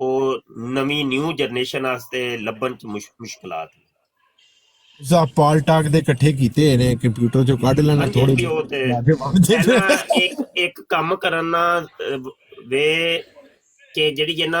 ਉਹ ਨਵੀਂ ਨਿਊ ਜਨਰੇਸ਼ਨ ਵਾਸਤੇ ਲੱਭਣ ਚ ਮੁਸ਼ਕਲਾਤ ਸਾ ਪਾਲ ਟਾਕ ਦੇ ਇਕੱਠੇ ਕੀਤੇ ਨੇ ਕੰਪਿਊਟਰ ਚੋਂ ਕੱਢ ਲੈਣਾ ਥੋੜੇ ਇੱਕ ਕੰਮ ਕਰਨ ਨਾਲ ਵੇ ਕਿ ਜਿਹੜੀ ਹੈ ਨਾ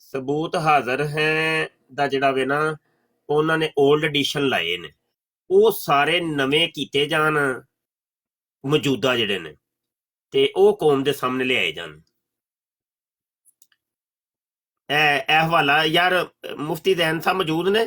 ਸਬੂਤ ਹਾਜ਼ਰ ਹੈ ਦਾ ਜਿਹੜਾ ਵੇ ਨਾ ਉਹਨਾਂ ਨੇ 올ਡ ਐਡੀਸ਼ਨ ਲਾਏ ਨੇ ਉਹ ਸਾਰੇ ਨਵੇਂ ਕੀਤੇ ਜਾਣ ਮੌਜੂਦਾ ਜਿਹੜੇ ਨੇ ਤੇ ਉਹ ਕੌਮ ਦੇ ਸਾਹਮਣੇ ਲਿਆਏ ਜਾਣ ਇਹ ਹਵਾਲਾ ਯਾਰ ਮੁਫਤੀ ਜ਼ੈਨ ਸਾਹਿਬ ਮੌਜੂਦ ਨੇ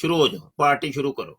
ਸ਼ੁਰੂ ਹੋ ਜਾਓ ਪਾਰਟੀ ਸ਼ੁਰੂ ਕਰੋ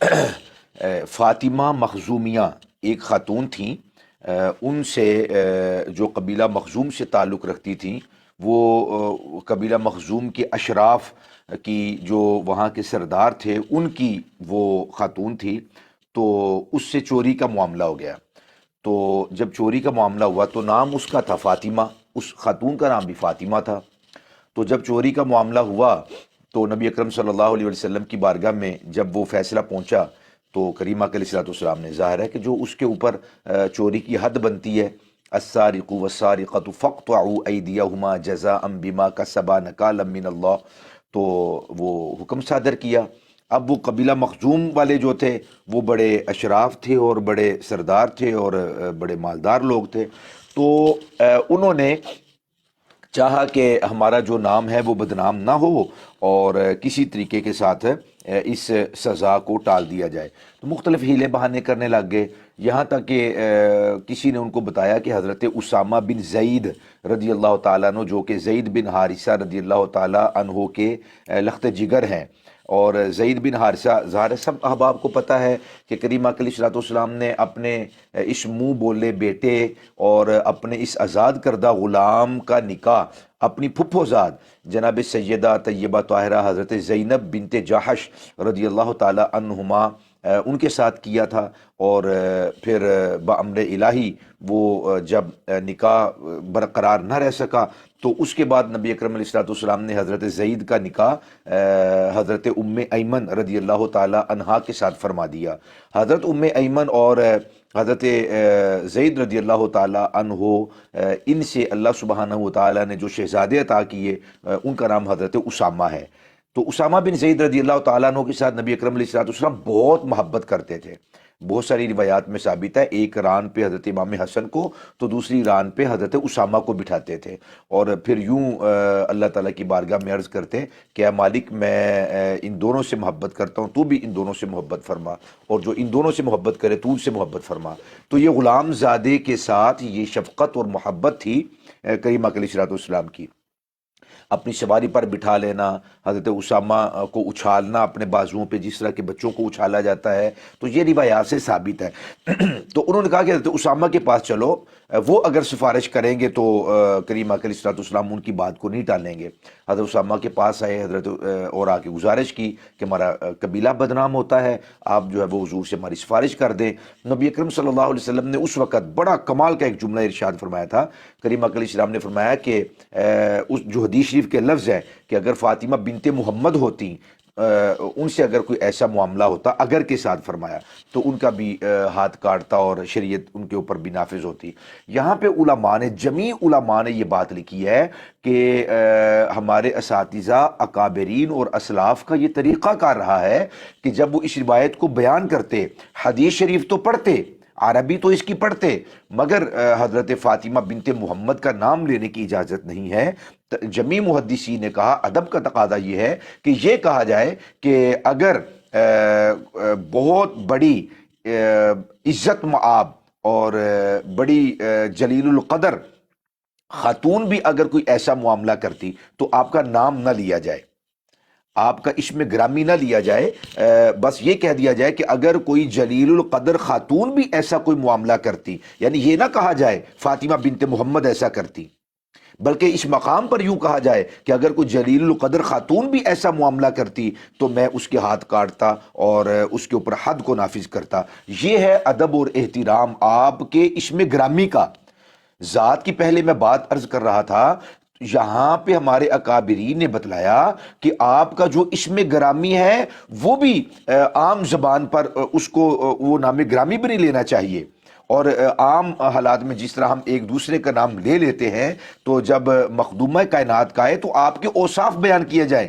فاطمہ مخزومیہ ایک خاتون تھیں، ان سے جو قبیلہ مخزوم سے تعلق رکھتی تھیں، وہ قبیلہ مخزوم کے اشراف کی جو وہاں کے سردار تھے ان کی وہ خاتون تھی، تو اس سے چوری کا معاملہ ہو گیا۔ تو جب چوری کا معاملہ ہوا تو نام اس کا تھا فاطمہ، اس خاتون کا نام بھی فاطمہ تھا۔ تو جب چوری کا معاملہ ہوا تو نبی اکرم صلی اللہ علیہ وسلم کی بارگاہ میں جب وہ فیصلہ پہنچا تو کریم آقا علیہ السلام نے ظاہر ہے کہ جو اس کے اوپر چوری کی حد بنتی ہے، السارق والسارقۃ فاقطعوا ایدیہما جزاء بما کسبا نکالا من اللہ، تو وہ حکم صادر کیا۔ اب وہ قبیلہ مخزوم والے جو تھے وہ بڑے اشراف تھے اور بڑے سردار تھے اور بڑے مالدار لوگ تھے، تو انہوں نے چاہا کہ ہمارا جو نام ہے وہ بدنام نہ ہو اور کسی طریقے کے ساتھ اس سزا کو ٹال دیا جائے، تو مختلف ہیلے بہانے کرنے لگ گئے، یہاں تک کہ کسی نے ان کو بتایا کہ حضرت اسامہ بن زید رضی اللہ تعالیٰ عنہ، جو کہ زید بن حارثہ رضی اللہ تعالیٰ عنہ کے لخت جگر ہیں، اور زید بن حارثہ ظاہر سب احباب کو پتہ ہے کہ کریم آقا علیہ السلام نے اپنے اس منہ بولے بیٹے اور اپنے اس آزاد کردہ غلام کا نکاح اپنی پھپھو زاد جناب سیدہ طیبہ طاہرہ حضرت زینب بنت جحش رضی اللہ تعالی عنہما ان کے ساتھ کیا تھا، اور پھر بامر الہی وہ جب نکاح برقرار نہ رہ سکا تو اس کے بعد نبی اکرم علیہ السلام نے حضرت زید کا نکاح حضرت ام ایمن رضی اللہ تعالی عنہا کے ساتھ فرما دیا۔ حضرت ام ایمن اور حضرت زید رضی اللہ تعالی عنہ ان سے اللہ سبحانہ وتعالی نے جو شہزادے عطا کیے ان کا نام حضرت اسامہ ہے۔ تو اسامہ بن زید رضی اللہ تعالیٰ عنہ کے ساتھ نبی اکرم علیہ السلام بہت محبت کرتے تھے۔ بہت ساری روایات میں ثابت ہے، ایک ران پہ حضرت امام حسن کو تو دوسری ران پہ حضرت اسامہ کو بٹھاتے تھے، اور پھر یوں اللہ تعالیٰ کی بارگاہ میں عرض کرتے کہ اے مالک میں ان دونوں سے محبت کرتا ہوں، تو بھی ان دونوں سے محبت فرما، اور جو ان دونوں سے محبت کرے تو ان سے محبت فرما۔ تو یہ غلام زادے کے ساتھ یہ شفقت اور محبت تھی کریم آقا علیہ السلام کی۔ اپنی سواری پر بٹھا لینا، حضرت اسامہ کو اچھالنا اپنے بازوؤں پہ جس طرح کے بچوں کو اچھالا جاتا ہے، تو یہ روایات سے ثابت ہے۔ تو انہوں نے کہا کہ حضرت اسامہ کے پاس چلو، وہ اگر سفارش کریں گے تو کریم آقا علیہ السلام ان کی بات کو نہیں ٹالیں گے۔ حضرت اسامہ کے پاس آئے حضرت اور آ کے گزارش کی کہ ہمارا قبیلہ بدنام ہوتا ہے، آپ جو ہے وہ حضور سے ہماری سفارش کر دیں۔ نبی اکرم صلی اللہ علیہ وسلم نے اس وقت بڑا کمال کا ایک جملہ ارشاد فرمایا تھا۔ کریم آقا علیہ السلام نے فرمایا کہ اس جو حدیث شریف کے لفظ ہے کہ اگر فاطمہ بنت محمد ہوتی، ان سے اگر کوئی ایسا معاملہ ہوتا، اگر کے ساتھ فرمایا، تو ان کا بھی ہاتھ کاٹتا اور شریعت ان کے اوپر بھی نافذ ہوتی۔ یہاں پہ علماء نے، جمیع علماء نے یہ بات لکھی ہے کہ ہمارے اساتذہ اکابرین اور اسلاف کا یہ طریقہ کار رہا ہے کہ جب وہ اس روایت کو بیان کرتے، حدیث شریف تو پڑھتے، عربی تو اس کی پڑھتے، مگر حضرت فاطمہ بنت محمد کا نام لینے کی اجازت نہیں ہے۔ جمیع محدثین نے کہا، ادب کا تقاضا یہ ہے کہ یہ کہا جائے کہ اگر بہت بڑی عزت مآب اور بڑی جلیل القدر خاتون بھی اگر کوئی ایسا معاملہ کرتی تو آپ کا نام نہ لیا جائے، آپ کا اس میں گرامی نہ لیا جائے، بس یہ کہہ دیا جائے کہ اگر کوئی جلیل القدر خاتون بھی ایسا کوئی معاملہ کرتی، یعنی یہ نہ کہا جائے فاطمہ بنت محمد ایسا کرتی، بلکہ اس مقام پر یوں کہا جائے کہ اگر کوئی جلیل القدر خاتون بھی ایسا معاملہ کرتی تو میں اس کے ہاتھ کاٹتا اور اس کے اوپر حد کو نافذ کرتا۔ یہ ہے ادب اور احترام آپ کے اس میں گرامی کا۔ ذات کی پہلے میں بات عرض کر رہا تھا، یہاں پہ ہمارے اکابرین نے بتلایا کہ آپ کا جو اسم گرامی ہے وہ بھی عام زبان پر اس کو وہ نام گرامی بھی نہیں لینا چاہیے، اور عام حالات میں جس طرح ہم ایک دوسرے کا نام لے لیتے ہیں تو جب مخدومہ کائنات کا ہے تو آپ کے اوصاف بیان کیے جائیں۔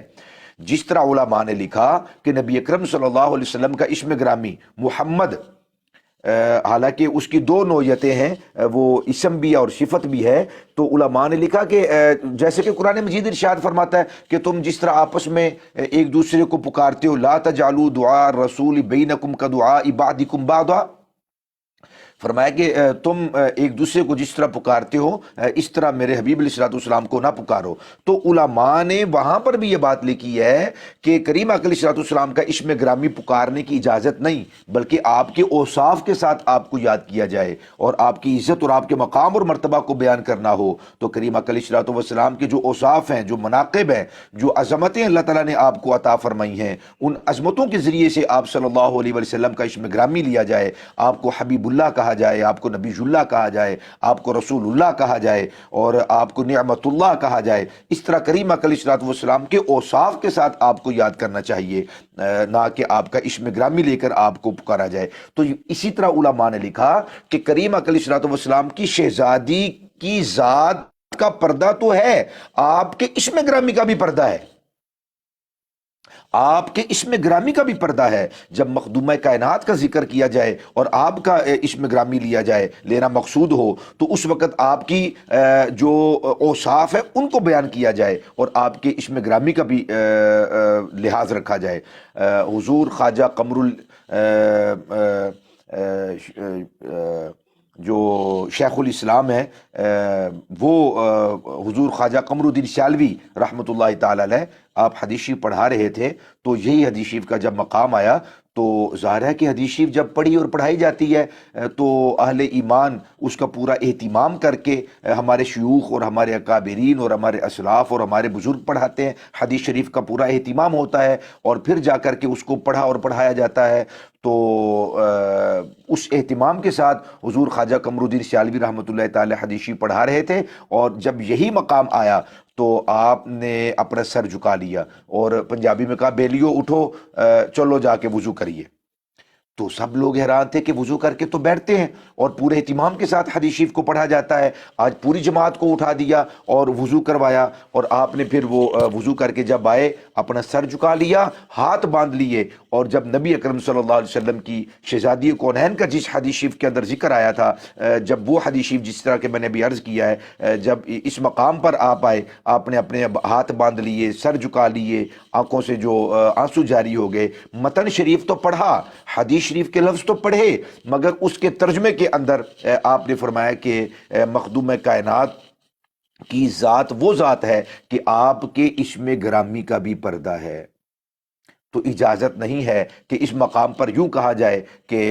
جس طرح علماء نے لکھا کہ نبی اکرم صلی اللہ علیہ وسلم کا اسم گرامی محمد، حالانکہ اس کی دو نوعیتیں ہیں، وہ اسم بھی ہے اور صفت بھی ہے، تو علماء نے لکھا کہ جیسے کہ قرآن مجید ارشاد فرماتا ہے کہ تم جس طرح آپس میں ایک دوسرے کو پکارتے ہو، لا تجعلوا دعاء الرسول بینکم کدعاء بعضکم بعضا، فرمایا کہ تم ایک دوسرے کو جس طرح پکارتے ہو اس طرح میرے حبیب علیہ الصلوۃ والسلام کو نہ پکارو. تو علماء نے وہاں پر بھی یہ بات لکھی ہے کہ کریم آقا علیہ الصلوۃ والسلام کا اسم گرامی پکارنے کی اجازت نہیں، بلکہ آپ کے اوصاف کے ساتھ آپ کو یاد کیا جائے اور آپ کی عزت اور آپ کے مقام اور مرتبہ کو بیان کرنا ہو. تو کریم آقا علیہ الصلوۃ والسلام کے جو اوصاف ہیں، جو مناقب ہیں، جو عظمتیں اللہ تعالیٰ نے آپ کو عطا فرمائی ہیں، ان عظمتوں کے ذریعے سے آپ صلی اللہ علیہ وسلم کا اسم گرامی لیا جائے، آپ کو حبیب اللہ کہا جائے، آپ کو نبی اللہ کہا جائے، آپ کو رسول اللہ کہا جائے اور آپ کو نعمت اللہ کہا جائے. اس طرح کریم آقا علیہ الصلوۃ والسلام کے اوصاف کے ساتھ آپ کو یاد کرنا چاہیے، نہ کہ آپ کا اسم گرامی لے کر آپ کو پکارا جائے. تو اسی طرح علماء نے لکھا کہ کریم آقا علیہ الصلوۃ والسلام کی شہزادی کی ذات کا پردہ تو ہے، آپ کے اسم گرامی کا بھی پردہ ہے، آپ کے اسم گرامی کا بھی پردہ ہے. جب مخدومہ کائنات کا ذکر کیا جائے اور آپ کا اسم گرامی لیا جائے، لینا مقصود ہو، تو اس وقت آپ کی جو اوصاف ہے ان کو بیان کیا جائے اور آپ کے اسم گرامی کا بھی لحاظ رکھا جائے. حضور خواجہ قمر جو شیخ الاسلام ہے وہ حضور خواجہ قمر الدین سیالوی رحمۃ اللہ تعالی علیہ، آپ حدیث شریف پڑھا رہے تھے تو یہی حدیث شریف کا جب مقام آیا تو ظاہر ہے کہ حدیث شریف جب پڑھی اور پڑھائی جاتی ہے تو اہل ایمان اس کا پورا اہتمام کر کے ہمارے شیوخ اور ہمارے اکابرین اور ہمارے اسلاف اور ہمارے بزرگ پڑھاتے ہیں، حدیث شریف کا پورا اہتمام ہوتا ہے اور پھر جا کر کے اس کو پڑھا اور پڑھایا جاتا ہے. تو اس اہتمام کے ساتھ حضور خواجہ قمر الدین سیالوی رحمۃ اللہ تعالی حدیث شریف پڑھا رہے تھے اور جب یہی مقام آیا تو آپ نے اپنا سر جھکا لیا اور پنجابی میں کہا بیلیو اٹھو چلو جا کے وضو کریے. تو سب لوگ حیران تھے کہ وضو کر کے تو بیٹھتے ہیں اور پورے اہتمام کے ساتھ حدیث شریف کو پڑھا جاتا ہے، آج پوری جماعت کو اٹھا دیا اور وضو کروایا اور آپ نے پھر وہ وضو کر کے جب آئے اپنا سر جھکا لیا، ہاتھ باندھ لیے اور جب نبی اکرم صلی اللہ علیہ وسلم کی شہزادی کونین کا جس حدیث شریف کے اندر ذکر آیا تھا، جب وہ حدیث شریف جس طرح کہ میں نے بھی عرض کیا ہے، جب اس مقام پر آپ آئے آپ نے اپنے ہاتھ باندھ لیے، سر جھکا لیے، آنکھوں سے جو آنسو جاری ہو گئے. متن شریف تو پڑھا، حدیث شریف کے لفظ تو پڑھے، مگر اس کے ترجمے کے اندر آپ نے فرمایا کہ مخدوم کائنات کی ذات وہ ذات ہے کہ آپ کے اسم گرامی کا بھی پردہ ہے. تو اجازت نہیں ہے کہ اس مقام پر یوں کہا جائے کہ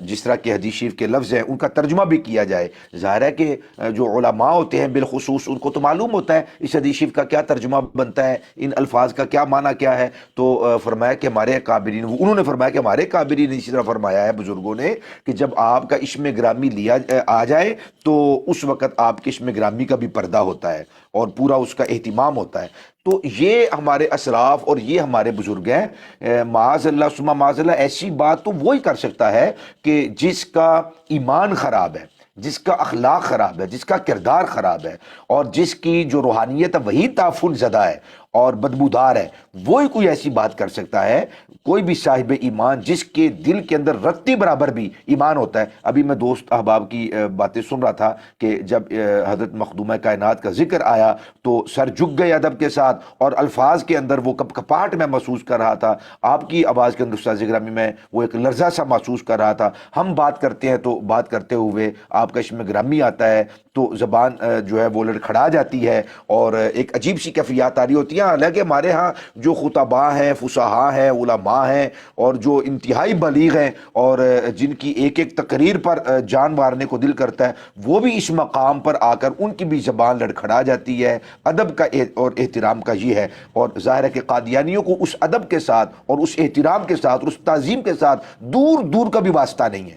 جس طرح کہ حدیث شریف کے لفظ ہیں ان کا ترجمہ بھی کیا جائے. ظاہر ہے کہ جو علماء ہوتے ہیں بالخصوص ان کو تو معلوم ہوتا ہے اس حدیث شریف کا کیا ترجمہ بنتا ہے، ان الفاظ کا کیا معنی کیا ہے. تو فرمایا کہ ہمارے اکابرین، انہوں نے فرمایا کہ ہمارے اکابرین نے اسی طرح فرمایا ہے بزرگوں نے کہ جب آپ کا اسم گرامی لیا آ جائے تو اس وقت آپ کے اسم گرامی کا بھی پردہ ہوتا ہے اور پورا اس کا اہتمام ہوتا ہے. تو یہ ہمارے اسلاف اور یہ ہمارے بزرگ ہیں. معاذ اللہ ثم معاذ اللہ ایسی بات تو وہی کر سکتا ہے کہ جس کا ایمان خراب ہے، جس کا اخلاق خراب ہے، جس کا کردار خراب ہے اور جس کی جو روحانیت وہی تعفن زدہ ہے اور بدبودار ہے، وہی کوئی ایسی بات کر سکتا ہے. کوئی بھی صاحب ایمان جس کے دل کے اندر رتی برابر بھی ایمان ہوتا ہے. ابھی میں دوست احباب کی باتیں سن رہا تھا کہ جب حضرت مخدومہ کائنات کا ذکر آیا تو سر جھک گئے ادب کے ساتھ اور الفاظ کے اندر وہ کپ کپاہٹ میں محسوس کر رہا تھا. آپ کی آواز کے اندر استاذ گرامی میں وہ ایک لرزہ سا محسوس کر رہا تھا. ہم بات کرتے ہیں تو بات کرتے ہوئے آپ کا اسم گرامی آتا ہے تو زبان جو ہے وہ لڑکھڑا جاتی ہے اور ایک عجیب سی کیفیات آ رہی ہوتی ہیں. حالانکہ ہمارے ہاں جو خطباء ہیں، فصحاء ہیں، علماء ہیں اور جو انتہائی بلیغ ہیں اور جن کی ایک ایک تقریر پر جان مارنے کو دل کرتا ہے، وہ بھی اس مقام پر آ کر ان کی بھی زبان لڑکھڑا جاتی ہے. ادب کا اور احترام کا یہ ہے. اور ظاہر ہے کہ قادیانیوں کو اس ادب کے ساتھ اور اس احترام کے ساتھ اور اس تعظیم کے ساتھ دور دور کا بھی واسطہ نہیں ہے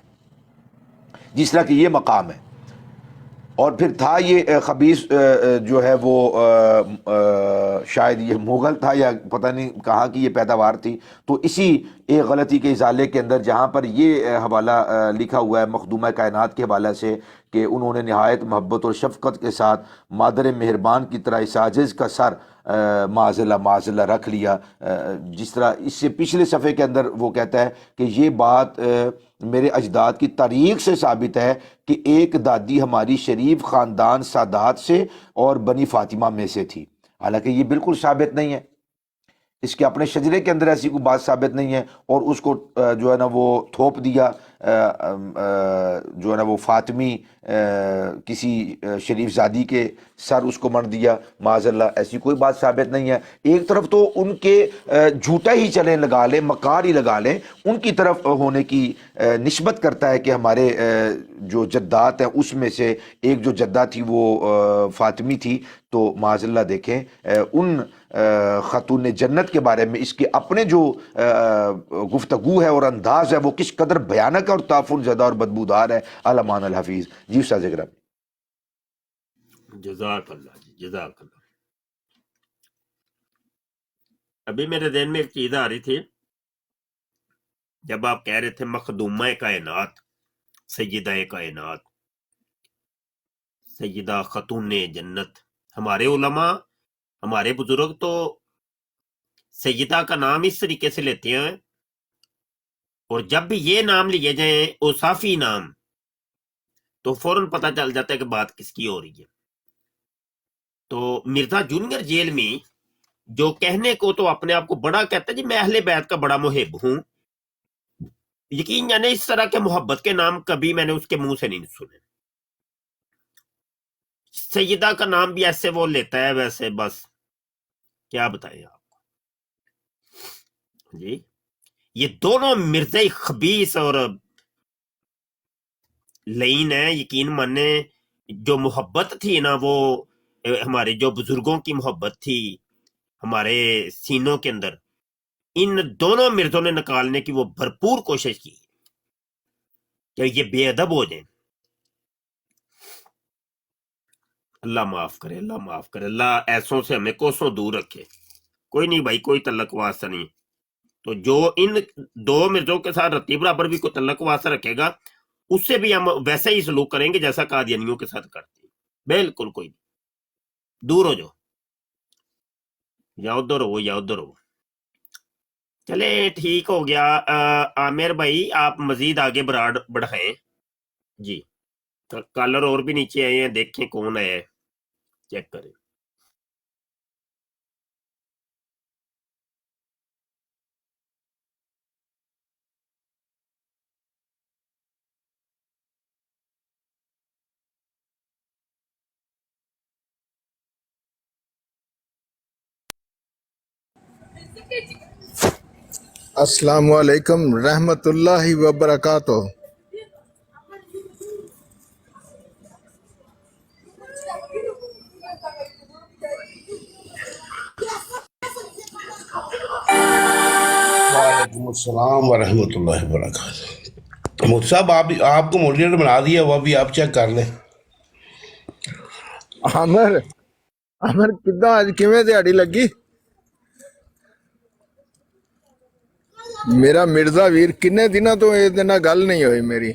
جس طرح کہ یہ مقام ہے. اور پھر تھا یہ خبیث جو ہے وہ شاید یہ مغل تھا یا پتہ نہیں کہاں کی یہ پیداوار تھی. تو اسی ایک غلطی کے ازالے کے اندر جہاں پر یہ حوالہ لکھا ہوا ہے مخدومہ کائنات کے حوالے سے کہ انہوں نے نہایت محبت اور شفقت کے ساتھ مادر مہربان کی طرح اس عاجز کا سر معاذ اللہ رکھ لیا. جس طرح اس سے پچھلے صفحے کے اندر وہ کہتا ہے کہ یہ بات میرے اجداد کی تاریخ سے ثابت ہے کہ ایک دادی ہماری شریف خاندان سادات سے اور بنی فاطمہ میں سے تھی. حالانکہ یہ بالکل ثابت نہیں ہے، اس کے اپنے شجرے کے اندر ایسی کوئی بات ثابت نہیں ہے اور اس کو جو ہے نا وہ تھوپ دیا جو ہے نا وہ فاطمی کسی شریف زادی کے سر اس کو مر دیا، معاذ اللہ، ایسی کوئی بات ثابت نہیں ہے۔ ایک طرف تو ان کے جھوٹا ہی چلیں لگا لیں، مکار ہی لگا لیں، ان کی طرف ہونے کی نسبت کرتا ہے کہ ہمارے جو جدات ہیں اس میں سے ایک جو جدہ تھی وہ فاطمی تھی، تو معاذ اللہ دیکھیں ان خاتون جنت کے بارے میں اس کے اپنے جو گفتگو ہے اور انداز ہے وہ کس قدر بھیانک اور تعفن زدہ اور بدبودار ہے۔ علمان الحفیظ جی استاد اکرم۔ جزاک اللہ جی، جزاک اللہ۔ ابھی میرے ذہن میں ایک چیز آ رہی تھی جب آپ کہہ رہے تھے مخدومہ کائنات، سیدہ کائنات، سیدہ خاتون جنت۔ ہمارے علماء، ہمارے بزرگ تو سیدہ کا نام اس طریقے سے لیتے ہیں، اور جب بھی یہ نام لیے جائیں اوصافی نام تو فوراً پتہ چل جاتا ہے کہ بات کس کی ہو رہی ہے۔ تو مرزا جونیئر جیل میں جو کہنے کو تو اپنے آپ کو بڑا کہتا ہے جی میں اہل بیت کا بڑا محب ہوں، یقین جانے اس طرح کے محبت کے نام کبھی میں نے اس کے منہ سے نہیں سنے۔ سیدہ کا نام بھی ایسے وہ لیتا ہے، ویسے بس کیا بتائیں آپ کو جی۔ یہ دونوں مرزا خبیث اور لعین ہیں، یقین مانے جو محبت تھی نا، وہ ہمارے جو بزرگوں کی محبت تھی ہمارے سینوں کے اندر، ان دونوں مرزوں نے نکالنے کی وہ بھرپور کوشش کی کہ یہ بے ادب ہو جائیں۔ اللہ معاف کرے، اللہ معاف کرے، اللہ ایسوں سے ہمیں کوسوں دور رکھے۔ کوئی نہیں بھائی، کوئی تعلق واسطہ نہیں، تو جو ان دو مرزوں کے ساتھ رتی برابر بھی کوئی تعلق واسطہ رکھے گا اس سے بھی ہم ویسے ہی سلوک کریں گے جیسا قادیانیوں کے ساتھ کرتے ہیں۔ بالکل کوئی نہیں، دور ہو جاؤ، یا ادھر ہو یا ادھر ہو۔ چلے ٹھیک ہو گیا۔ عامر بھائی آپ مزید آگے بڑھائیں جی۔ کالر اور بھی نیچے آئے ہیں، دیکھیں کون ہے، چیک کریں۔ السلام علیکم رحمت اللہ وبرکاتہ۔ وعلیکم السلام ورحمۃ اللہ وبرکاتہ۔ مفتی صاحب آپ کو ماڈریٹر بنا دیا، وہ بھی آپ چیک کر لیں۔ عامر کداں اج کیویں دیہاڑی لگی؟ میرا مرزا ویر کنے دنوں تو یہ گل نہیں ہوئی میری۔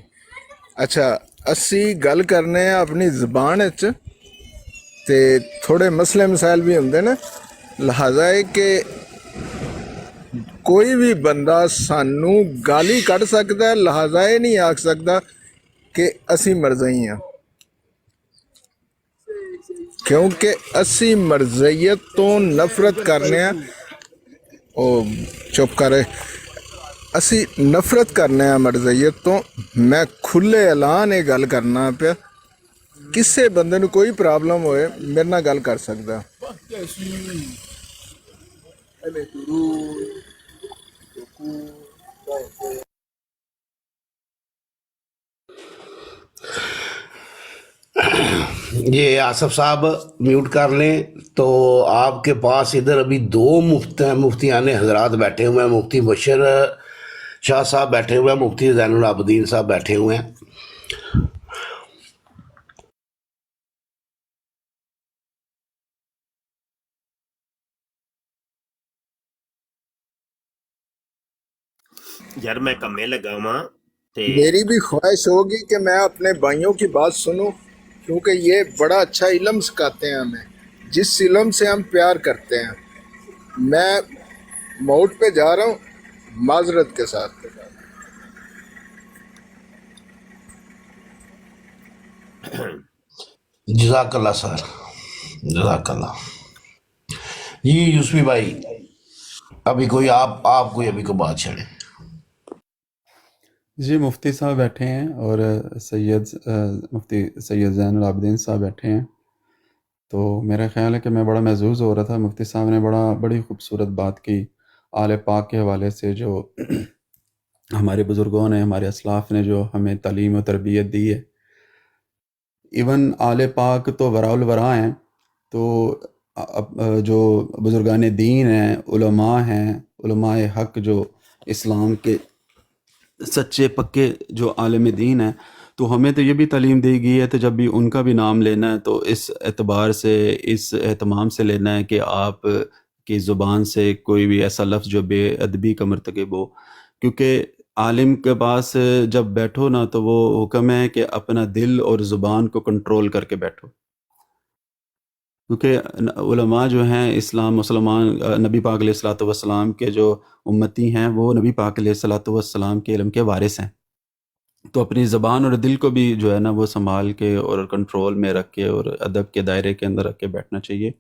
اچھا اسی گل کرنے ہیں اپنی زبان تے تھوڑے مسئلے مسائل بھی ہوندے نے، لہذا ہے کہ کوئی بھی بندہ سانو گالی کٹ سکتا ہے، لہذا یہ نہیں آکھ سکتا کہ اسی مرزائی ہیں، کیونکہ اسی مرزیت تو نفرت کرنے ہیں۔ او چپ کرے، اسی نفرت کرنے ہیں مرزیت تو۔ میں کھلے اعلان یہ گل کرنا پیا، کسے بندے نو کوئی پرابلم ہوئے میرے نال گل کر سکتا۔ یہ آصف صاحب میوٹ کر لیں۔ تو آپ کے پاس ادھر ابھی دو مفتیان حضرات بیٹھے ہوئے ہیں، مفتی بشر شاہ صاحب بیٹھے ہوئے ہیں، مفتی زین العابدین صاحب بیٹھے ہوئے ہیں۔ یار میں کمے لگا ہوں تے میری بھی خواہش ہوگی کہ میں اپنے بھائیوں کی بات سنوں، کیونکہ یہ بڑا اچھا علم سکھاتے ہیں ہمیں، جس علم سے ہم پیار کرتے ہیں۔ میں موٹ پہ جا رہا ہوں معذرت کے ساتھ۔ جزاک اللہ سر، جزاک اللہ جی۔ یوسفی بھائی ابھی کوئی آپ کوئی ابھی کو بات چھڑے۔ جی مفتی صاحب بیٹھے ہیں اور مفتی سید زین العابدین صاحب بیٹھے ہیں. تو میرا خیال ہے کہ میں بڑا محظوظ ہو رہا تھا. مفتی صاحب نے بڑی خوبصورت بات کی آل پاک کے حوالے سے، جو ہمارے بزرگوں نے، ہمارے اسلاف نے جو ہمیں تعلیم و تربیت دی ہے. ایون آل پاک تو وراء الورا ہیں، تو جو بزرگان دین ہیں، علماء حق جو اسلام کے سچے پکے جو عالم دین ہیں، تو ہمیں تو یہ بھی تعلیم دی گئی ہے، تو جب بھی ان کا بھی نام لینا ہے تو اس اعتبار سے، اس اہتمام سے لینا ہے کہ آپ کی زبان سے کوئی بھی ایسا لفظ جو بے ادبی کا مرتکب ہو. کیونکہ عالم کے پاس جب بیٹھو نا تو وہ حکم ہے کہ اپنا دل اور زبان کو کنٹرول کر کے بیٹھو. کیونکہ علماء جو ہیں مسلمان نبی پاک علیہ الصلوۃ والسلام کے جو امتی ہیں، وہ نبی پاک علیہ الصلوۃ والسلام کے علم کے وارث ہیں. تو اپنی زبان اور دل کو بھی جو ہے نا وہ سنبھال کے اور کنٹرول میں رکھ کے اور ادب کے دائرے کے اندر رکھ کے بیٹھنا چاہیے.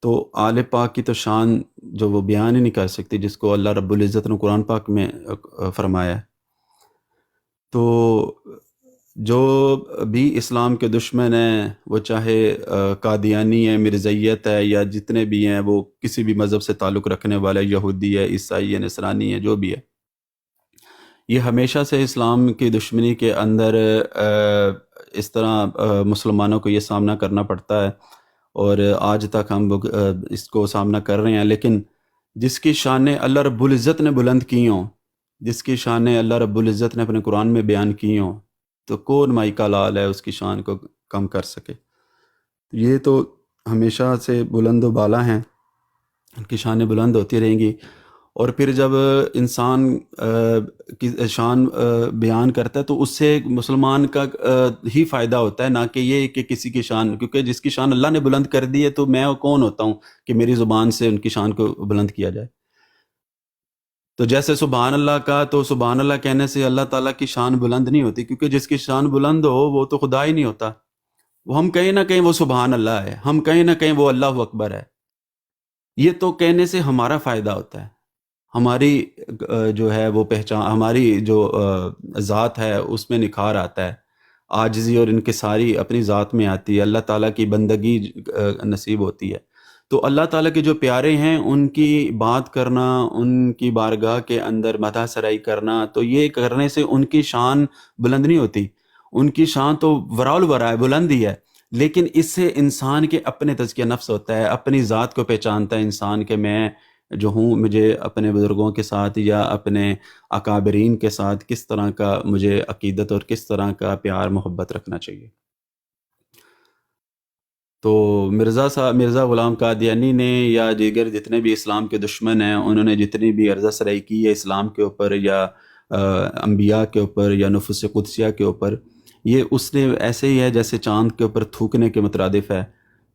تو آل پاک کی تو شان جو وہ بیان ہی نہیں کر سکتی، جس کو اللہ رب العزت نے قرآن پاک میں فرمایا ہے. تو جو بھی اسلام کے دشمن ہیں، وہ چاہے قادیانی ہے، مرزائیت ہے، یا جتنے بھی ہیں وہ کسی بھی مذہب سے تعلق رکھنے والے، یہودی ہے، عیسائی ہے، نصرانی ہے، جو بھی ہے، یہ ہمیشہ سے اسلام کی دشمنی کے اندر اس طرح مسلمانوں کو یہ سامنا کرنا پڑتا ہے، اور آج تک ہم اس کو سامنا کر رہے ہیں. لیکن جس کی شانیں اللہ رب العزت نے بلند کی ہوں، جس کی شانیں اللہ رب العزت نے اپنے قرآن میں بیان کی ہوں، تو کون مائی کا لال ہے اس کی شان کو کم کر سکے. یہ تو ہمیشہ سے بلند و بالا ہیں، ان کی شانیں بلند ہوتی رہیں گی. اور پھر جب انسان کی شان بیان کرتا ہے تو اس سے مسلمان کا ہی فائدہ ہوتا ہے، نہ کہ یہ کہ کسی کی شان، کیونکہ جس کی شان اللہ نے بلند کر دی ہے تو میں کون ہوتا ہوں کہ میری زبان سے ان کی شان کو بلند کیا جائے. تو جیسے سبحان اللہ کا، تو سبحان اللہ کہنے سے اللہ تعالیٰ کی شان بلند نہیں ہوتی، کیونکہ جس کی شان بلند ہو وہ تو خدا ہی نہیں ہوتا. وہ ہم کہیں نہ کہیں وہ سبحان اللہ ہے، ہم کہیں نہ کہیں وہ اللہ اکبر ہے. یہ تو کہنے سے ہمارا فائدہ ہوتا ہے، ہماری جو ہے وہ پہچان، ہماری جو ذات ہے اس میں نکھار آتا ہے، عاجزی اور انکساری اپنی ذات میں آتی ہے، اللہ تعالیٰ کی بندگی نصیب ہوتی ہے. تو اللہ تعالیٰ کے جو پیارے ہیں ان کی بات کرنا، ان کی بارگاہ کے اندر مدح سرائی کرنا، تو یہ کرنے سے ان کی شان بلند نہیں ہوتی. ان کی شان تو وراء الورا ہے، بلند ہی ہے، لیکن اس سے انسان کے اپنے تزکیہ نفس ہوتا ہے، اپنی ذات کو پہچانتا ہے انسان کہ میں جو ہوں، مجھے اپنے بزرگوں کے ساتھ یا اپنے اکابرین کے ساتھ کس طرح کا مجھے عقیدت اور کس طرح کا پیار محبت رکھنا چاہیے. تو مرزا غلام قادیانی نے یا دیگر جتنے بھی اسلام کے دشمن ہیں، انہوں نے جتنی بھی عرضہ سرائی کی ہے اسلام کے اوپر یا انبیاء کے اوپر یا نفوس قدسیہ کے اوپر، یہ اس نے ایسے ہی ہے جیسے چاند کے اوپر تھوکنے کے مترادف ہے.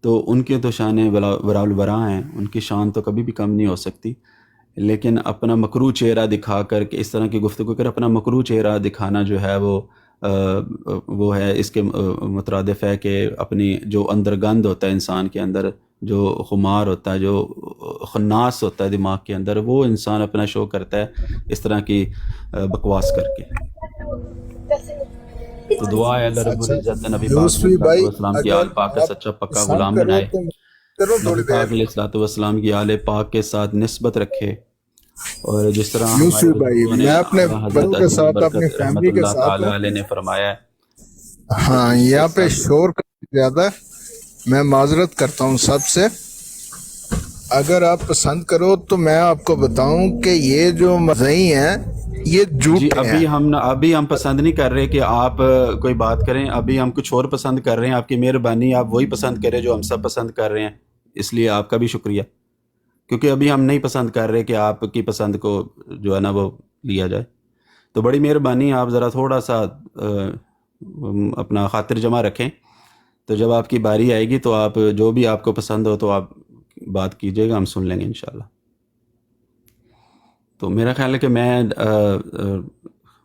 تو ان کی تو شانیں وراء الورا ہیں، ان کی شان تو کبھی بھی کم نہیں ہو سکتی. لیکن اپنا مکروہ چہرہ دکھا کر کے اس طرح کی گفتگو کر اپنا مکروہ چہرہ دکھانا جو ہے وہ ہے اس کے مترادف ہے کہ اپنی جو اندر گند ہوتا ہے انسان کے اندر، جو خمار ہوتا ہے، جو خناس ہوتا ہے دماغ کے اندر، وہ انسان اپنا شو کرتا ہے اس طرح کی بکواس کر کے. تو دعا ہے اللہ رب العزت نبی پاک علیہ السلام کی آل پاک کا سچا پکا غلام بنائے، نبی پاک علیہ السلام کی آل پاک کے ساتھ نسبت رکھے، اور جس طرح یوسف بھائی میں اپنے بچوں کے ساتھ اپنی فیملی کے ساتھ تعالی نے فرمایا ہے. ہاں یہاں پہ شور زیادہ، میں معذرت کرتا ہوں سب سے. اگر آپ پسند کرو تو میں آپ کو بتاؤں کہ یہ جو مزئی ہیں یہ جھوٹ جی ابھی ہم پسند نہیں کر رہے کہ آپ کوئی بات کریں، ابھی ہم کچھ اور پسند کر رہے ہیں. آپ کی مہربانی آپ وہی پسند کریں جو ہم سب پسند کر رہے ہیں، اس لیے آپ کا بھی شکریہ. کیونکہ ابھی ہم نہیں پسند کر رہے کہ آپ کی پسند کو جو ہے نا وہ لیا جائے. تو بڑی مہربانی آپ ذرا تھوڑا سا اپنا خاطر جمع رکھیں. تو جب آپ کی باری آئے گی تو آپ جو بھی آپ کو پسند ہو تو آپ بات کیجیے گا، ہم سن لیں گے انشاءاللہ. تو میرا خیال ہے کہ میں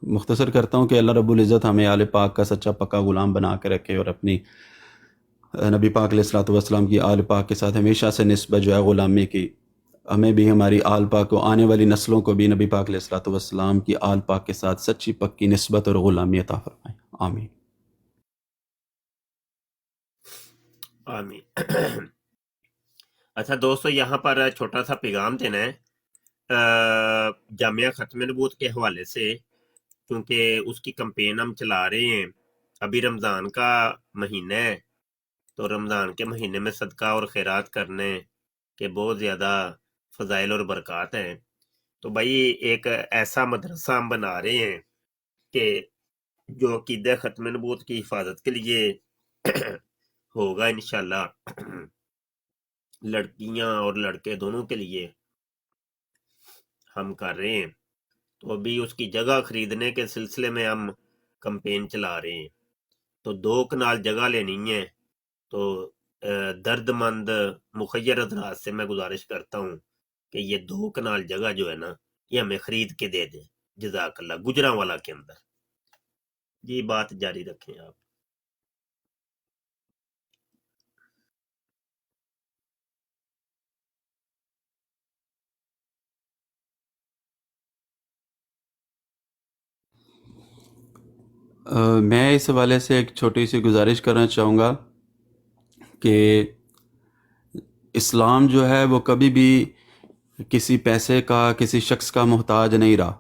مختصر کرتا ہوں کہ اللہ رب العزت ہمیں آل پاک کا سچا پکا غلام بنا کے رکھے، اور اپنی نبی پاک علیہ الصلوۃ والسلام کی آل پاک کے ساتھ ہمیشہ سے نسبت جو ہے غلامی کی ہمیں بھی ہماری آل پاک کو آنے والی نسلوں کو بھی نبی پاک علیہ الصلوۃ والسلام کی آل پاک کے ساتھ سچی پکی نسبت اور غلامی عطا فرمائے، آمین۔ آمین۔ اچھا دوستو، یہاں پر چھوٹا سا پیغام دینا ہے جامعہ ختم نبوت کے حوالے سے، کیونکہ اس کی کمپین ہم چلا رہے ہیں۔ ابھی رمضان کا مہینہ ہے، تو رمضان کے مہینے میں صدقہ اور خیرات کرنے کے بہت زیادہ فضائل اور برکات ہیں۔ تو بھائی ایک ایسا مدرسہ ہم بنا رہے ہیں کہ جو عقیدہ ختم نبوت کی حفاظت کے لیے ہوگا انشاءاللہ، لڑکیاں اور لڑکے دونوں کے لیے ہم کر رہے ہیں۔ تو ابھی اس کی جگہ خریدنے کے سلسلے میں ہم کمپین چلا رہے ہیں۔ تو 2 کنال جگہ لینی ہے، تو درد مند مخیر حضرات سے میں گزارش کرتا ہوں کہ یہ 2 کنال جگہ جو ہے نا، یہ ہمیں خرید کے دے دیں، جزاک اللہ، گجرانوالا کے اندر۔ جی بات جاری رکھیں آپ۔ میں اس حوالے سے ایک چھوٹی سی گزارش کرنا چاہوں گا کہ اسلام جو ہے وہ کبھی بھی کسی پیسے کا، کسی شخص کا محتاج نہیں رہا۔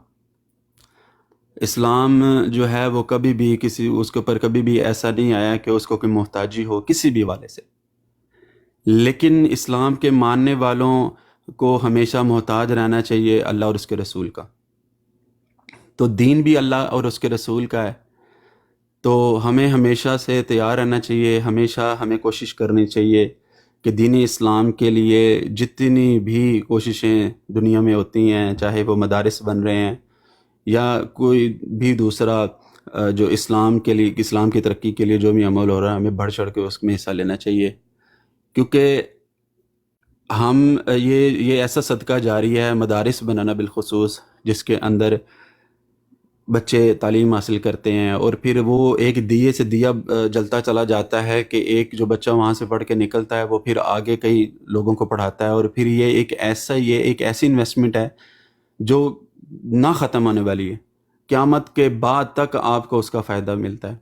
اسلام جو ہے وہ کبھی بھی اس کے اوپر کبھی بھی ایسا نہیں آیا کہ اس کو کوئی محتاجی ہو کسی بھی والے سے، لیکن اسلام کے ماننے والوں کو ہمیشہ محتاج رہنا چاہیے اللہ اور اس کے رسول کا۔ تو دین بھی اللہ اور اس کے رسول کا ہے، تو ہمیں ہمیشہ سے تیار رہنا چاہیے، ہمیشہ ہمیں کوشش کرنی چاہیے کہ دین اسلام کے لیے جتنی بھی کوششیں دنیا میں ہوتی ہیں، چاہے وہ مدارس بن رہے ہیں یا کوئی بھی دوسرا جو اسلام کے لیے، اسلام کی ترقی کے لیے جو بھی عمل ہو رہا ہے، ہمیں بڑھ چڑھ کے اس میں حصہ لینا چاہیے، کیونکہ ہم یہ ایسا صدقہ جاری ہے مدارس بنانا بالخصوص، جس کے اندر بچے تعلیم حاصل کرتے ہیں، اور پھر وہ ایک دیے سے دیا جلتا چلا جاتا ہے کہ ایک جو بچہ وہاں سے پڑھ کے نکلتا ہے وہ پھر آگے کئی لوگوں کو پڑھاتا ہے، اور پھر یہ ایک ایسی انویسٹمنٹ ہے جو نہ ختم ہونے والی ہے، قیامت کے بعد تک آپ کو اس کا فائدہ ملتا ہے۔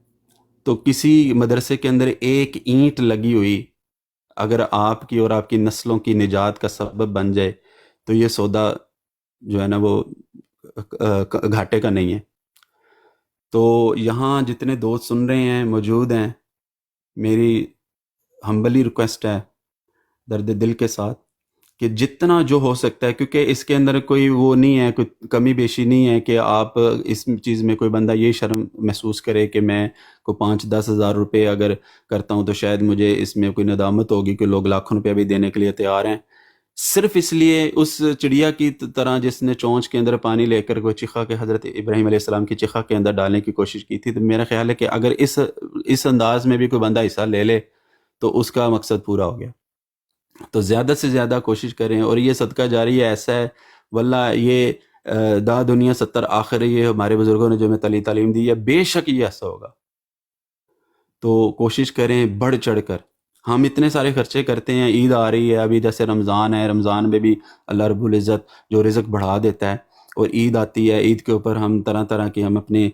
تو کسی مدرسے کے اندر ایک اینٹ لگی ہوئی اگر آپ کی اور آپ کی نسلوں کی نجات کا سبب بن جائے تو یہ سودا جو ہے نا وہ گھاٹے کا نہیں ہے۔ تو یہاں جتنے دوست سن رہے ہیں، موجود ہیں، میری ہمبلی ریکویسٹ ہے درد دل کے ساتھ کہ جتنا جو ہو سکتا ہے، کیونکہ اس کے اندر کوئی وہ نہیں ہے، کوئی کمی بیشی نہیں ہے کہ آپ اس چیز میں کوئی بندہ یہ شرم محسوس کرے کہ میں کو 5-10 ہزار روپے اگر کرتا ہوں تو شاید مجھے اس میں کوئی ندامت ہوگی کہ لوگ لاکھوں روپے بھی دینے کے لیے تیار ہیں، صرف اس لیے اس چڑیا کی طرح جس نے چونچ کے اندر پانی لے کر کوئی چیخا کے حضرت ابراہیم علیہ السلام کی چیخا کے اندر ڈالنے کی کوشش کی تھی۔ تو میرا خیال ہے کہ اگر اس انداز میں بھی کوئی بندہ حصہ لے لے تو اس کا مقصد پورا ہو گیا۔ تو زیادہ سے زیادہ کوشش کریں، اور یہ صدقہ جاری ایسا ہے واللہ یہ دا دنیا 70 آخر، یہ ہمارے بزرگوں نے جو ہمیں تعلیم دی ہے، بے شک یہ ایسا ہوگا۔ تو کوشش کریں بڑھ چڑھ کر۔ ہم اتنے سارے خرچے کرتے ہیں، عید آ رہی ہے، ابھی جیسے رمضان ہے، رمضان میں بھی اللہ رب العزت جو رزق بڑھا دیتا ہے، اور عید آتی ہے، عید کے اوپر ہم طرح طرح کی ہم اپنے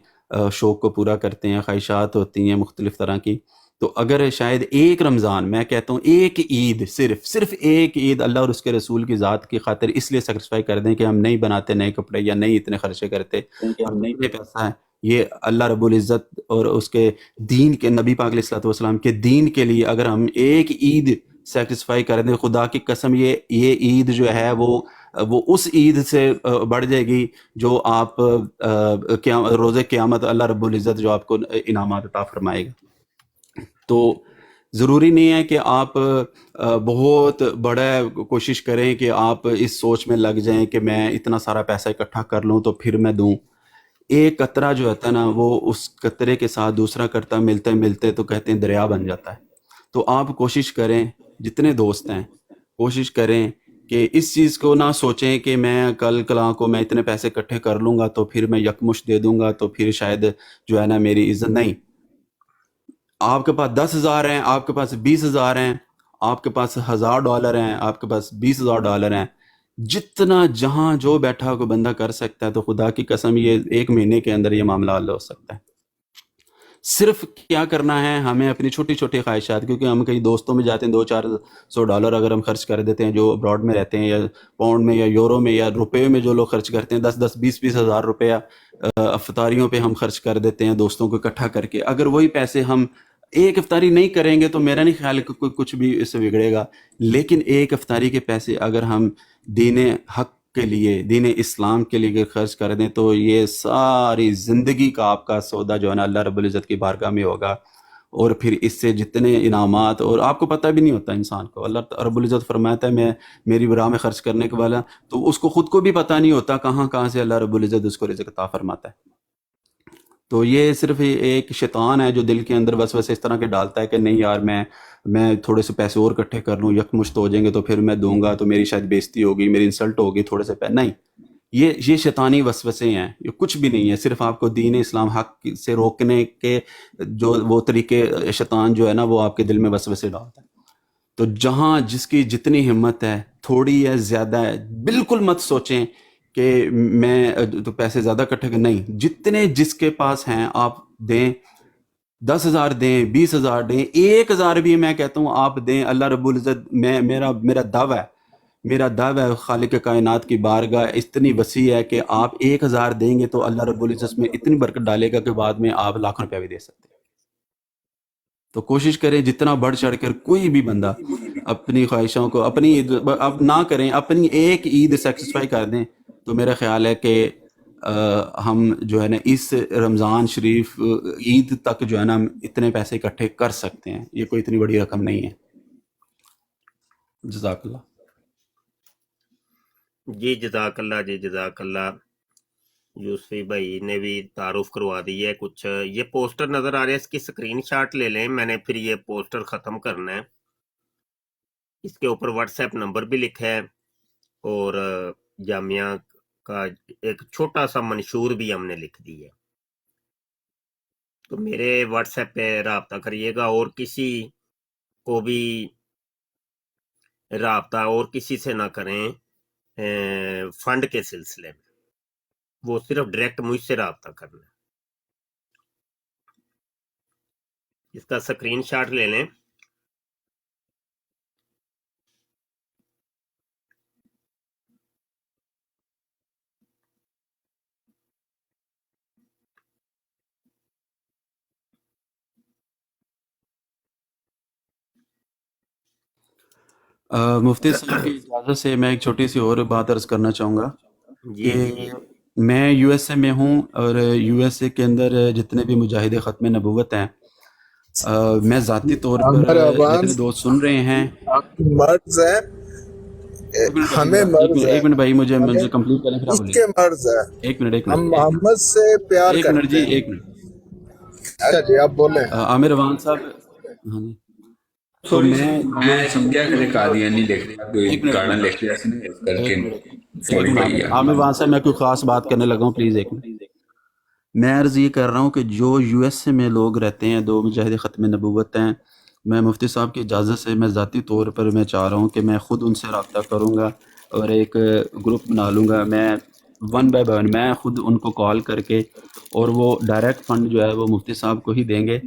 شوق کو پورا کرتے ہیں، خواہشات ہوتی ہیں مختلف طرح کی۔ تو اگر شاید ایک رمضان، میں کہتا ہوں ایک عید، صرف ایک عید اللہ اور اس کے رسول کی ذات کی خاطر اس لیے سیکریفائی کر دیں کہ ہم نہیں بناتے نئے کپڑے یا نہیں اتنے خرچے کرتے، اور نہیں پیسہ ہے یہ اللہ رب العزت اور اس کے دین کے، نبی پاک علیہ الصلوۃ والسلام کے دین کے لیے اگر ہم ایک عید سیکریفائی کر دیں، خدا کی قسم یہ عید جو ہے وہ اس عید سے بڑھ جائے گی جو آپ روز قیامت اللہ رب العزت جو آپ کو انعامات عطا فرمائے گا۔ تو ضروری نہیں ہے کہ آپ بہت بڑا کوشش کریں کہ آپ اس سوچ میں لگ جائیں کہ میں اتنا سارا پیسہ اکٹھا کر لوں تو پھر میں دوں۔ ایک قطرہ جو ہوتا ہے نا، وہ اس قطرے کے ساتھ دوسرا قطرہ ملتے ملتے تو کہتے ہیں دریا بن جاتا ہے۔ تو آپ کوشش کریں، جتنے دوست ہیں کوشش کریں کہ اس چیز کو نہ سوچیں کہ میں کل کلاں کو میں اتنے پیسے اکٹھے کر لوں گا تو پھر میں یکمشت دے دوں گا تو پھر شاید جو ہے نا میری عزت نہیں۔ آپ کے پاس 10,000 ہیں، آپ کے پاس 20,000 ہیں، آپ کے پاس $1,000 ہیں، آپ کے پاس $20,000 ہیں، جتنا جہاں جو بیٹھا کوئی بندہ کر سکتا ہے تو خدا کی قسم یہ 1 مہینے کے اندر یہ معاملہ حل ہو سکتا ہے. صرف کیا کرنا ہے ہمیں اپنی چھوٹی چھوٹی خواہشات، کیونکہ ہم کئی دوستوں میں جاتے ہیں $200-400 اگر ہم خرچ کر دیتے ہیں جو ابراڈ میں رہتے ہیں، یا پاؤنڈ میں یا یورو میں یا روپے میں جو لوگ خرچ کرتے ہیں، 10-20 ہزار روپیہ افطاریوں پہ ہم خرچ کر دیتے ہیں دوستوں کو اکٹھا کر کے. اگر وہی پیسے ہم ایک افطاری نہیں کریں گے تو میرا نہیں خیال کہ کوئی کچھ بھی اس سے بگڑے گا، لیکن ایک افطاری کے پیسے اگر ہم دین حق کے لیے، دین اسلام کے لیے اگر خرچ کر دیں تو یہ ساری زندگی کا آپ کا سودا جو ہے نا اللہ رب العزت کی بارگاہ میں ہوگا. اور پھر اس سے جتنے انعامات، اور آپ کو پتہ بھی نہیں ہوتا انسان کو، اللہ رب العزت فرماتا ہے میں میری راہ میں خرچ کرنے کے والا، تو اس کو خود کو بھی پتہ نہیں ہوتا کہاں سے اللہ رب العزت اس کو رزق عطا فرماتا ہے. تو یہ صرف ایک شیطان ہے جو دل کے اندر وسوسے اس طرح کے ڈالتا ہے کہ نہیں یار میں تھوڑے سے پیسے اور اکٹھے کر لوں، یکمشت ہو جائیں گے تو پھر میں دوں گا تو میری شاید بےزتی ہوگی، میری انسلٹ ہوگی، تھوڑے سے نہیں. یہ شیطانی وسوسے ہیں، یہ کچھ بھی نہیں ہے، صرف آپ کو دین اسلام حق سے روکنے کے جو وہ طریقے شیطان جو ہے نا وہ آپ کے دل میں وسوسے ڈالتا ہے. تو جہاں جس کی جتنی ہمت ہے، تھوڑی ہے زیادہ ہے، بالکل مت سوچیں کہ میں تو پیسے زیادہ اکٹھے کر، نہیں، جتنے جس کے پاس ہیں آپ دیں. 10,000 دیں، 20,000 دیں، 1,000 بھی میں کہتا ہوں آپ دیں. اللہ رب العزت میرا دعویٰ ہے خالق کائنات کی بارگاہ اتنی وسیع ہے کہ آپ 1,000 دیں گے تو اللہ رب العزت میں اتنی برکت ڈالے گا کہ بعد میں آپ لاکھوں روپیہ بھی دے سکتے ہیں. تو کوشش کریں جتنا بڑھ چڑھ کر کوئی بھی بندہ اپنی خواہشوں کو اپنی اب نہ کریں، اپنی ایک عید سیٹسفائی کر دیں تو میرا خیال ہے کہ ہم جو ہے نا اس رمضان شریف عید تک جو ہے نا ہم اتنے پیسے اکٹھے کر سکتے ہیں. یہ کوئی اتنی بڑی رقم نہیں ہے. جزاک اللہ. جی جزاک اللہ، جی جزاک اللہ. یوسفی بھائی نے بھی تعارف کروا دی ہے. کچھ یہ پوسٹر نظر آ رہے ہیں، اس کی اسکرین شاٹ لے لیں، میں نے پھر یہ پوسٹر ختم کرنا ہے. اس کے اوپر واٹس ایپ نمبر بھی لکھا ہے اور جامعہ کا ایک چھوٹا سا منشور بھی ہم نے لکھ دی ہے. تو میرے واٹس ایپ پہ رابطہ کریے گا، اور کسی کو بھی رابطہ اور کسی سے نہ کریں فنڈ کے سلسلے میں، وہ صرف ڈائریکٹ مجھ سے رابطہ کرنا ہے. اس کا اسکرین شاٹ لے لیں. مفتی صاحب کی اجازت سے میں ایک چھوٹی سی اور بات عرض کرنا چاہوں گا جی کہ میں یو ایس اے میں ہوں، اور یو ایس اے کے اندر جتنے بھی مجاہد ختم نبوت ہیں، میں ذاتی طور پر ہمارا جتنے آواز دوست سن رہے ہیں. مرض ہے، ہمیں مرض ہے، ایک منٹ بھائی، مجھے ہمیں کمپلیٹ کریں پھر آپ اس کے بولیں. مرض ہے. ایک منٹ ہم محمد سے پیار ایک منٹ جی، کرتے ہیں. ایک منٹ. اچھا جی آپ بولیں. عامر روان صاحب، ہاں جی. تو میں سمجھا کہ قادیانی لکھ رہا گانا لکھ رہا سی نا، اس کر کے سوری بھائی. عامر روان صاحب میں کوئی خاص بات کرنے لگا ہوں، پلیز ایک منٹ. میں عرض یہ کر رہا ہوں کہ جو یو ایس اے میں لوگ رہتے ہیں، 2 مجاہد ختم نبوت ہیں، میں مفتی صاحب کی اجازت سے میں ذاتی طور پر میں چاہ رہا ہوں کہ میں خود ان سے رابطہ کروں گا اور ایک گروپ بنا لوں گا. میں 1 بائی 1 میں خود ان کو کال کر کے، اور وہ ڈائریکٹ فنڈ جو ہے وہ مفتی صاحب کو ہی دیں گے.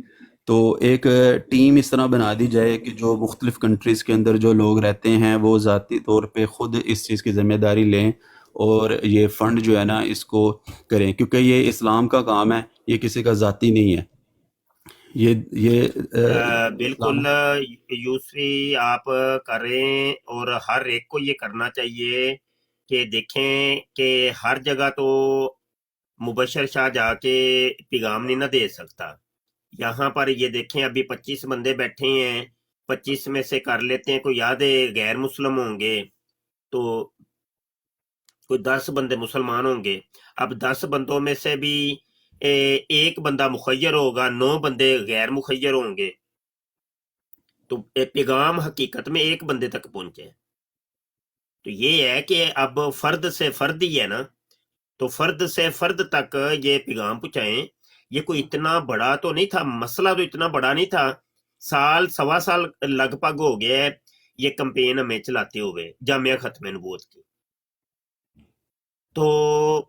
تو ایک ٹیم اس طرح بنا دی جائے کہ جو مختلف کنٹریز کے اندر جو لوگ رہتے ہیں وہ ذاتی طور پہ خود اس چیز کی ذمہ داری لیں اور یہ فنڈ جو ہے نا اس کو کریں، کیونکہ یہ اسلام کا کام ہے، یہ کسی کا ذاتی نہیں ہے. یہ بالکل یوسفی آپ کریں، اور ہر ایک کو یہ کرنا چاہیے کہ دیکھیں کہ ہر جگہ تو مبشر شاہ جا کے پیغام نہیں نہ دے سکتا. یہاں پر یہ دیکھیں ابھی 25 بندے بیٹھے ہیں، 25 میں سے کر لیتے ہیں، کوئی یاد ہے غیر مسلم ہوں گے تو کوئی 10 بندے مسلمان ہوں گے. اب 10 بندوں میں سے بھی ایک بندہ مخیر ہوگا، 9 بندے غیر مخیر ہوں گے، تو پیغام حقیقت میں ایک بندے تک پہنچے. تو یہ ہے کہ اب فرد سے فرد ہی ہے نا، تو فرد سے فرد تک یہ پیغام پہنچائیں. یہ کوئی اتنا بڑا تو نہیں تھا، مسئلہ تو اتنا بڑا نہیں تھا. 1.25 سال لگ بھگ ہو گیا ہے یہ کمپین ہمیں چلاتے ہوئے جامعہ ختم نبوت کی. تو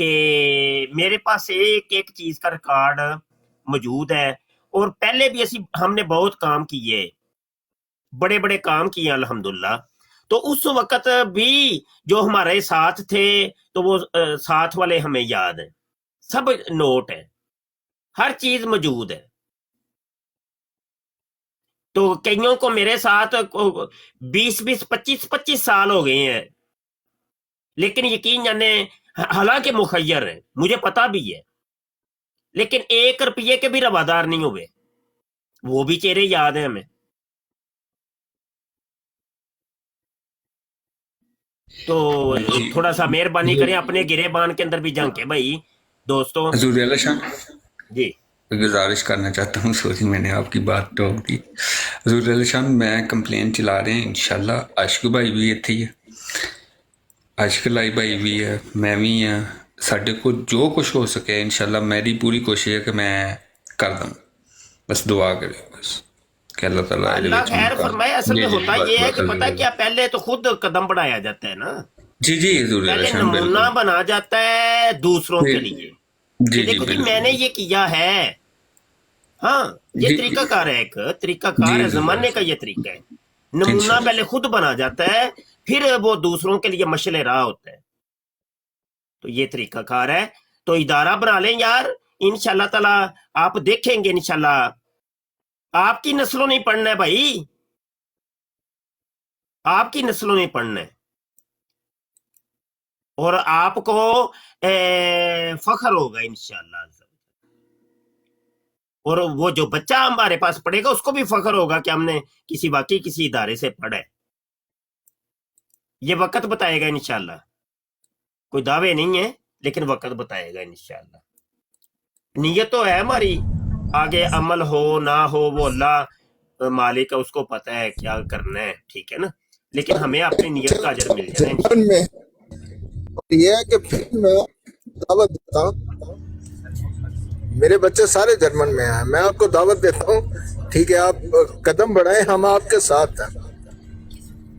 کہ میرے پاس ایک ایک چیز کا ریکارڈ موجود ہے، اور پہلے بھی ہم نے بہت کام کیے، بڑے بڑے کام کیے الحمدللہ. تو اس وقت بھی جو ہمارے ساتھ تھے تو وہ ساتھ والے ہمیں یاد ہیں، سب نوٹ ہے، ہر چیز موجود ہے. تو کئیوں کو میرے ساتھ 20-25 سال ہو گئے ہیں، لیکن یقین جانے حالانکہ مخیر ہے، مجھے پتا بھی ہے، لیکن 1 روپیے کے بھی روادار نہیں ہوئے. وہ بھی چہرے یاد ہیں ہمیں. تو تھوڑا سا مہربانی کریں اپنے گریبان کے اندر بھی جھانکیں بھائی دوستوں. حضور اعلیٰ شان جی گزارش کرنا چاہتا ہوں، سوری میں نے آپ کی بات ٹوک دی. حضور اعلیٰ شان میں کمپلین چلا رہے ہیں، انشاءاللہ عاشق بھائی بھی اتھے ہی ہے، عاشق لائی بھائی بھی ہے، میں بھی ہاں. ساڈے کو جو کچھ ہو سکے انشاءاللہ میری پوری کوشش ہے کہ میں کر دوں. بس دعا کریں بس کہ اللہ تعالیٰ اللہ خیر فرمائے. اصل میں ہوتا یہ ہے کہ پتہ کیا، پہلے تو خود قدم بڑھایا جاتا ہے نا، جی جی حضور اعلیٰ پہلے شان نمونہ بالکل بنا جاتا ہے دوسروں کے لیے. جی جی دیکھو جی بالکل میں نے یہ کیا ہے، ہاں یہ جی طریقہ کار ہے، ایک طریقہ جی کار ہے، حضور زمانے اعلیٰ کا یہ طریقہ ہے. نمونہ انشاءاللہ پہلے خود بنا جاتا ہے، پھر وہ دوسروں کے لیے مشعل راہ ہوتا ہے. تو یہ طریقہ کار ہے. تو ادارہ بنا لیں یار، انشاءاللہ تعالی آپ دیکھیں گے، انشاءاللہ آپ کی نسلوں نہیں پڑھنا ہے بھائی، آپ کی نسلوں نہیں پڑھنا ہے، اور آپ کو فخر ہوگا انشاءاللہ. اور وہ جو بچہ ہمارے پاس پڑھے گا اس کو بھی فخر ہوگا کہ ہم نے کسی ادارے سے پڑھا ہے. یہ وقت بتائے گا انشاءاللہ، کوئی دعوے نہیں ہے لیکن وقت بتائے گا انشاءاللہ. نیت تو ہے ہماری، آگے عمل ہو نہ ہو وہ اللہ مالک ہے، اس کو پتہ ہے کیا کرنا ہے، ٹھیک ہے نا، لیکن ہمیں اپنی نیت کا اجر مل جائے جرمن میں یہ ہے کہ پھر میں دعوت دیتا ہوں، میرے بچے سارے جرمن میں ہیں، میں آپ کو دعوت دیتا ہوں، ٹھیک ہے، آپ قدم بڑھائیں، ہم آپ کے ساتھ ہیں.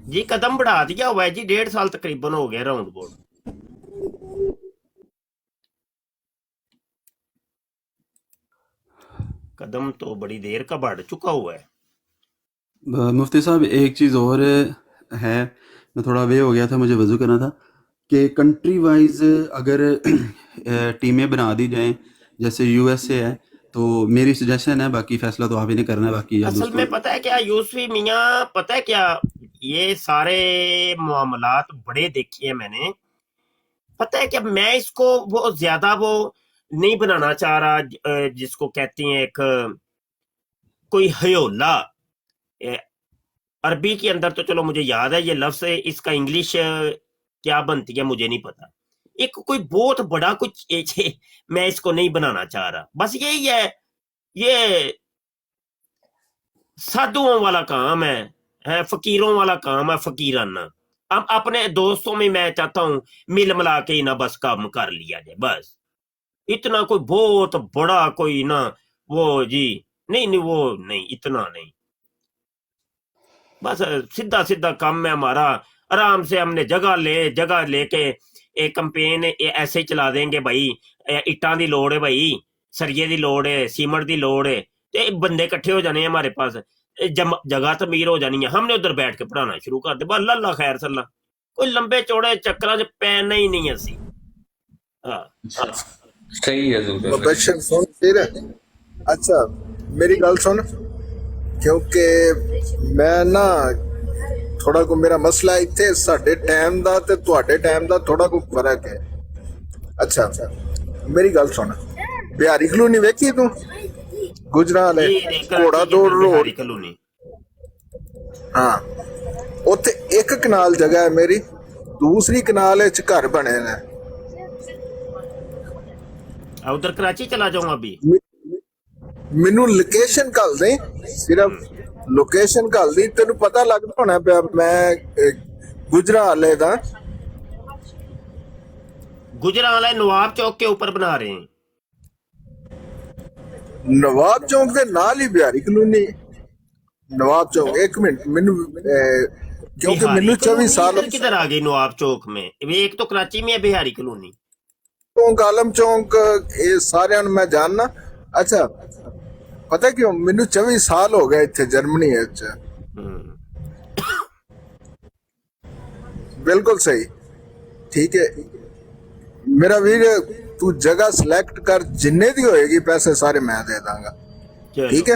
جی قدم بڑھا دیا ہوا ہے جی، 1.5 سال تقریباً ہو گیا راؤنڈ بورڈ. قدم تو بڑی دیر کا بڑھ چکا ہوا ہے. مفتی صاحب ایک چیز اور ہے، میں تھوڑا وے ہو گیا تھا، مجھے وضو کرنا تھا، کہ کنٹری وائز اگر ٹیمیں بنا دی جائیں، جیسے یو ایس اے ہے، تو میری سجیشن ہے، باقی فیصلہ تو آپ ہی نے کرنا ہے، باقی اصل میں پتہ ہے کیا یوسفی میاں، پتہ ہے کیا، یہ سارے معاملات بڑے دیکھے ہیں میں نے. پتہ ہے کہ میں اس کو وہ زیادہ وہ نہیں بنانا چاہ رہا، جس کو کہتے ہیں ایک کوئی ہیولا. عربی کے اندر تو چلو مجھے یاد ہے یہ لفظ ہے، اس کا انگلش کیا بنتی ہے مجھے نہیں پتا. ایک کوئی بہت بڑا کچھ میں اس کو نہیں بنانا چاہ رہا. بس یہی ہے، یہ سادھوؤں والا کام ہے، فقیروں والا کام ہے، فقیرانہ. اب اپنے دوستوں میں چاہتا ہوں مل ملا کے ہی نہ بس کام کر لیا جائے، بس اتنا کوئی بہت بڑا کوئی نہ وہ جی نہیں وہ نہیں، اتنا نہیں، بس سیدھا سیدھا کام ہے ہمارا. آرام سے ہم نے جگہ لے کے ایک کمپین ایسے ہی چلا دیں گے بھائی. اٹاں دی لوڑ ہے بھائی، سریے دی لوڑ ہے، سیمنٹ دی لوڑ ہے، بندے کٹھے ہو جانے ہیں ہمارے پاس، جگہ تعمیر ہو جانی ہے، ہم نے ادھر بیٹھ کے پڑھانا شروع کر دیا. بس اللہ خیر صلی اللہ، کوئی لمبے چوڑے چکراں چ پینا ہی نہیں اسی. ہاں صحیح ہے حضور اعلیٰ شان. مبشر سن پھر اچھا میری گل سن، کیونکہ میں نا تھوڑا کو میرا مسئلہ اتنے ساڈے ٹائم دا تے تواڈے ٹائم دا تھوڑا کو فرق ہے. اچھا میری گل سن، بہاری کلونی ویکھی تو گجراں والے گھوڑا دوڑ روڈ، کلونی، ہاں اوتھے 1 کنال جگہ ہے میری، دوسری کنال وچ گھر بنے نے. ادھر کراچی چلا جاؤں ابھی. مینوں لوکیشن گل دیں، صرف لوکیشن گل دی، تینوں پتہ لگدا ہونا پیا میں گجراں والے دا. گجراں والے نواب چوک کے اوپر بنا رہے ہیں. نواب چوک دے نال ہی بہاری کلونی. نواب چوک 1 منٹ مینوں کیونکہ مینوں 24 سال کدھر آ گئی نواب چوک میں؟ ایک تو کراچی میں ہے بہاری کلونی. ਚੌਂਕ ਆਲਮ ਚੌਂਕ ਇਹ ਸਾਰਿਆਂ ਨੂੰ ਮੈਂ ਜਾਣਨਾ। ਅੱਛਾ ਪਤਾ ਕਿਉਂ ਮੈਨੂੰ 24 ਸਾਲ ਹੋ ਗਏ ਇੱਥੇ ਜਰਮਨੀ ਵਿੱਚ। ਬਿਲਕੁਲ ਸਹੀ ਠੀਕ ਹੈ ਮੇਰਾ ਵੀਰ ਤੂੰ ਜਗ੍ਹਾ ਸਿਲੈਕਟ ਕਰ ਜਿੰਨੇ ਦੀ ਹੋਏਗੀ ਪੈਸੇ ਸਾਰੇ ਮੈਂ ਦੇ ਦਾਂਗਾ ਠੀਕ ਹੈ।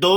2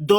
2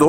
2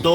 2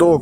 2